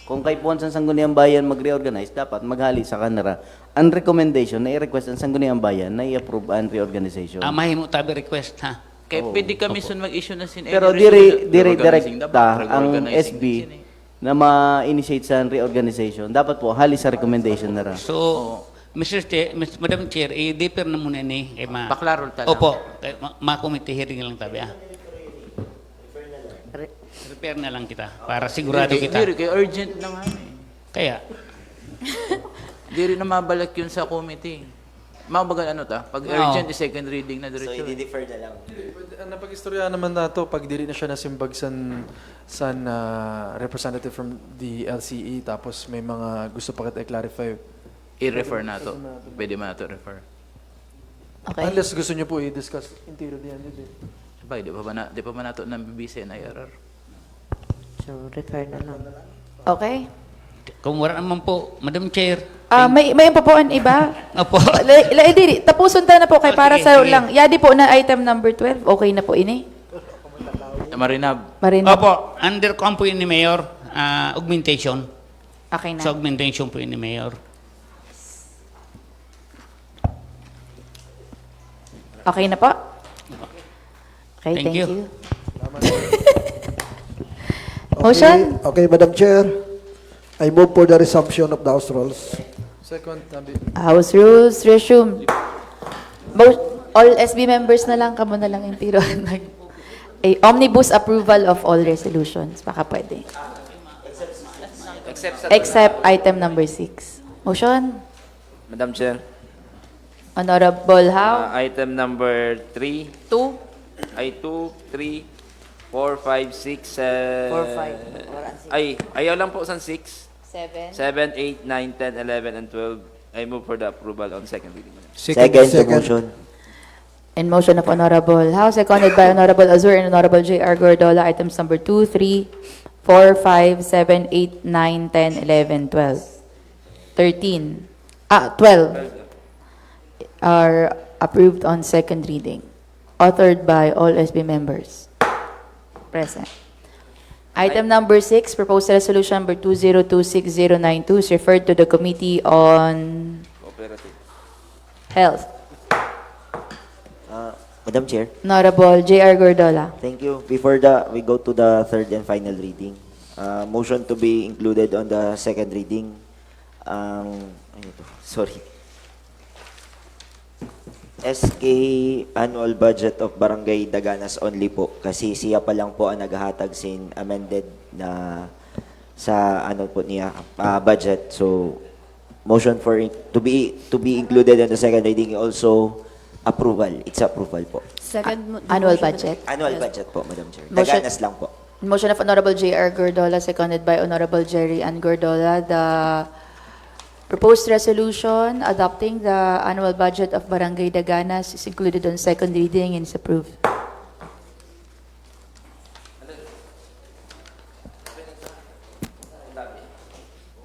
Kung kay Puanson Sangguniang Bayan mag-reorganize, dapat maghali sa kanara. Ang recommendation na i-request ang Sangguniang Bayan na i-approve ang reorganization. Mahimo tabi request, ha? Kaya pwede kami mag-issue na sin Pero dire direkta ang SB na ma-initiate sa reorganization, dapat po hali sa recommendation na ra. So, Madam Chair, i-defer na muna ni. Baklarol talaga. Opo, ma-committee hearing lang tabi, Repair na lang kita, para sigurado kita. Diri, kaya urgent na nga Kaya? Diri na mabalak yun sa committee. Mabagan pag urgent, second reading na diretso. So, i-defer na lang. Napag-istorya naman na to pag diri na siya nasimbag san representative from the LCE tapos may mga gusto pa kita i-clarify. I-refer na to. Pwede man na to refer. Okay. Unless gusto niyo po i-discuss interior diyan din. Sabay, di pa ba na to ng BBC and IRR? So, refer na lang. Okay. Kung wala naman po, Madam Chair. May pa po ang iba. Opo. Diri, tapuson ta na po kay para Okay, sa sige. lang. Yadi po na item number 12. Okay na po ini. Marinab. Opo, under ko po yun ni Mayor, augmentation. Okay na. Sa augmentation po yun ni Mayor. Okay na po. Okay, Thank thank you. you. Motion? Okay, Madam Chair. I move for the resumption of the House rules. Second, Tabi. House rules resumed. All SB members na lang, kamo na lang yung tiruan. Omnibus approval of all resolutions. Baka pwede. Except item number 6. Motion? Madam Chair, Honorable Howe? item number 3, 2? ay 2, 3, 4, 5, 6, 4, 5. ayaw lang po sa 6, 7? 7, 8, 9, 10, 11, and 12. I move for the approval on second reading. Second motion. In motion of Honorable Howe, seconded by Honorable Azur and Honorable J.R. Gordola, items number 2, 3, 4, 5, 7, 8, 9, 10, 11, 12. 12 are approved on second reading, authored by all SB members present. Item number 6, proposed resolution number 2026-092 is referred to the Committee on Cooperative. Health. Madam Chair, Honorable J.R. Gordola. thank you. Before we go to the third and final reading, motion to be included on the second reading. Sorry. SK annual budget of Barangay Daganas only po kasi siya pa lang po ang naghahatag sin amended na sa niya budget. So motion for it to be included in the second reading, also approval. It's approval po. Annual budget. Annual budget po, Madam Chair. Motion- Daganas lang po. Motion of Honorable J.R. Gordola, seconded by Honorable Jerry Ann Gordola, the proposed resolution adopting the annual budget of Barangay Daganas is included on second reading and is approved.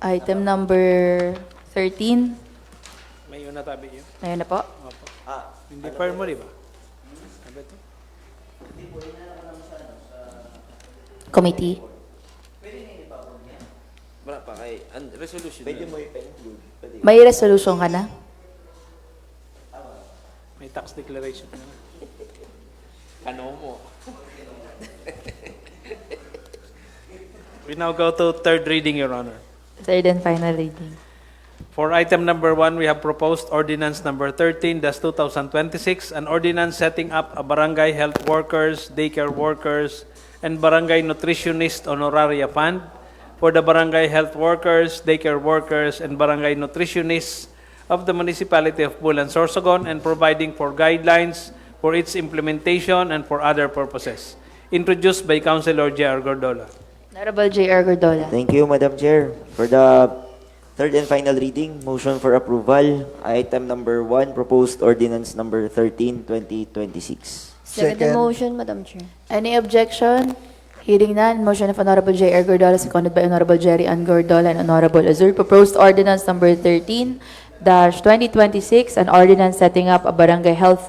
Item number 13. May yun na tabi yun. Ayun na po. Hindi pa mo, di ba? Committee. Wala pa kay resolution. Pwede mo i-include. May resolution ka na? May tax declaration na. Ano mo? We now go to third reading, Your Honor. Third and final reading. For item number 1, we have proposed ordinance number 13-2026, an ordinance setting up a barangay health workers, daycare workers, and barangay nutritionist honoraria fund for the barangay health workers, daycare workers, and barangay nutritionists of the municipality of Bulan, Sorsogon, and providing for guidelines for its implementation and for other purposes. Introduced by Councilor J.R. Gordola. Honorable J.R. Gordola. Thank you, Madam Chair. For the third and final reading, motion for approval, item number 1, proposed ordinance number 13, 2026. Second. The motion, Madam Chair. Any objection? Hearing none, motion of Honorable J.R. Gordola, seconded by Honorable Jerry Ann Gordola and Honorable Azur. Proposed ordinance number 13-2026, an ordinance setting up a barangay health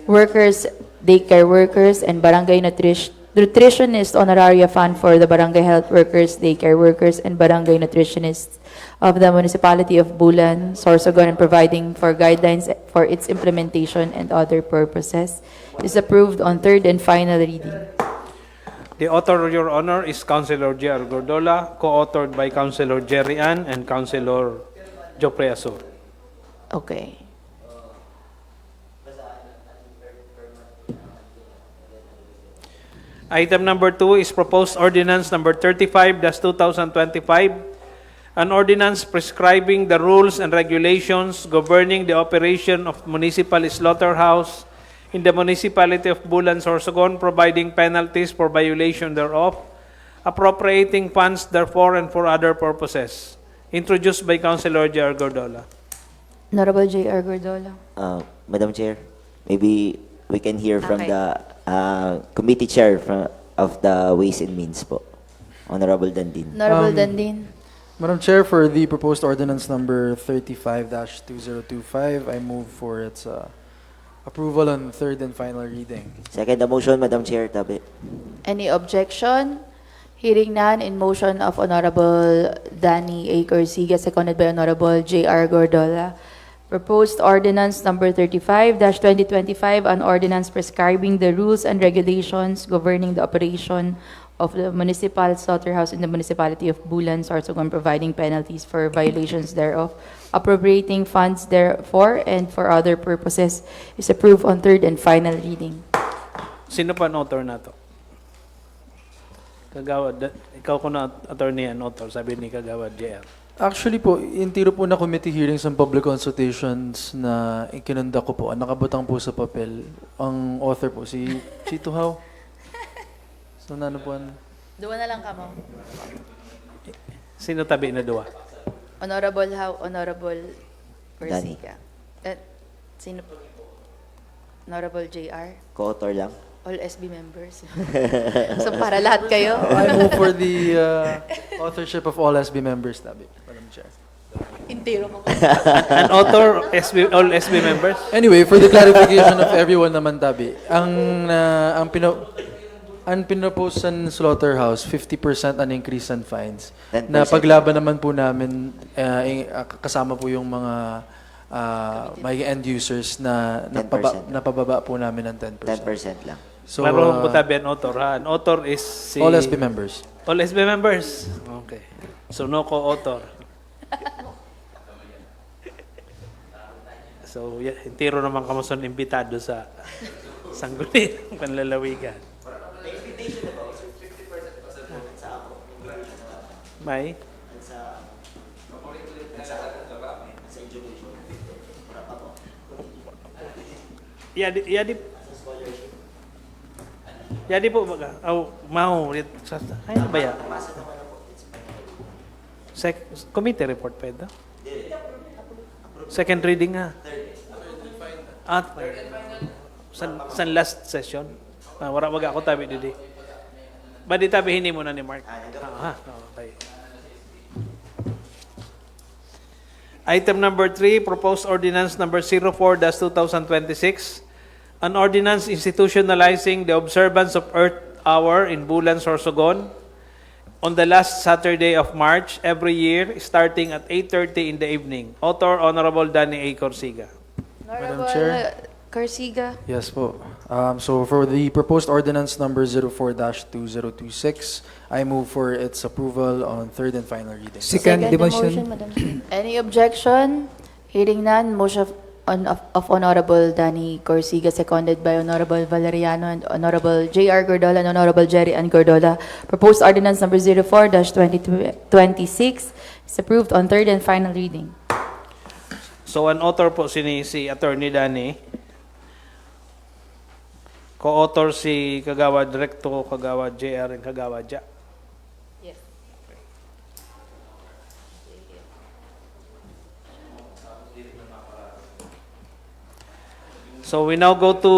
workers, daycare workers, and barangay nutritionist honoraria fund for the barangay health workers, daycare workers, and barangay nutritionists of the municipality of Bulan, Sorsogon, and providing for guidelines for its implementation and other purposes, is approved on third and final reading. The author, Your Honor, is Councilor J.R. Gordola, co-authored by Councilor Jerry Ann and Councilor Jopre Azur. Okay. Item number 2 is proposed ordinance number 35-2025, an ordinance prescribing the rules and regulations governing the operation of municipal slaughterhouse in the municipality of Bulan, Sorsogon, providing penalties for violation thereof, appropriating funds therefore and for other purposes. Introduced by Councilor J.R. Gordola. Honorable J.R. Gordola. Madam Chair, maybe we can hear from Okay. the committee chair of the Ways and Means po, Honorable Dandin. Honorable Dandin. Madam Chair, for the proposed ordinance number 35-2025, I move for its approval on third and final reading. Second the motion, Madam Chair, Tabi. Any objection? Hearing none, in motion of Honorable Danny A. Corsiga, seconded by Honorable J.R. Gordola. Proposed ordinance number 35-2025, an ordinance prescribing the rules and regulations governing the operation of the municipal slaughterhouse in the municipality of Bulan, Sorsogon, providing penalties for violations thereof, appropriating funds therefore and for other purposes, is approved on third and final reading. Sino pa ang author na to? Kagawad, ikaw ko na attorney and author, sabi ni Kagawad J.R. Actually po, yung tiro po na committee hearings and public consultations na ikinunda ko po, ang nakabutang po sa papel, ang author po, si Chito How. So, ano po? Duwa na lang ka mo. Sino tabi na duwa? Honorable How, Honorable Corsica. Sino po? Honorable JR? Co-author lang. All SB members. So para lahat kayo. I move for the authorship of all SB members, Tabi, Madam Chair. Intiro mo. An author, all SB members? Anyway, for the clarification of everyone naman, Tabi, ang pinopose sa slaughterhouse, 50% an increase in fines. 10%. Na paglaban naman po namin, kasama po yung mga may end users na 10%. napababa po namin ng 10%. 10% lang. So, Klaro po tabi ang author, ha? An author is si... all SB members. All SB members? Okay. So, no co-author. So, tiro naman kamuson imbitado sa sangguni ng panlalawigan. May? Yadi po baga. Mau. Ay, ano ba yan? Committee report pa ito? Second reading nga. Sa last session. Wala wag ako tabi didi. Ba di tabihin mo na ni Mark? Okay. Item number 3, proposed ordinance number 04-2026, an ordinance institutionalizing the observance of Earth Hour in Bulan, Sorsogon on the last Saturday of March every year, starting at 8:30 in the evening. Author, Honorable Danny A. Corsiga. Madam Chair. Carsiga. Yes po. So for the proposed ordinance number 04-2026, I move for its approval on third and final reading. Second the motion. Madam Chair. Any objection? Hearing none, motion of Honorable Danny Corsiga, seconded by Honorable Valeriano and Honorable J.R. Gordola and Honorable Jerry Ann Gordola. Proposed ordinance number 04-2026 is approved on third and final reading. So an author po si Attorney Danny. Co-author si Kagawad Recto, Kagawad JR, and Kagawad Ja. Yes. So we now go to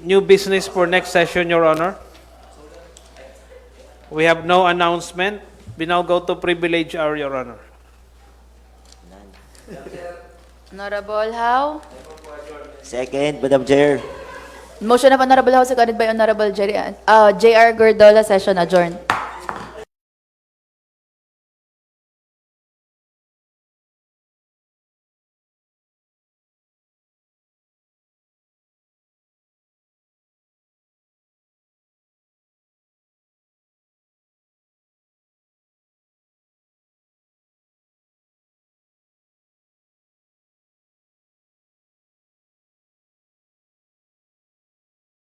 new business for next session, Your Honor. We have no announcement. We now go to privilege hour, Your Honor. Honorable Howe. Second, Madam Chair. Motion of Honorable Howe, seconded by Honorable J.R. Gordola, session adjourned.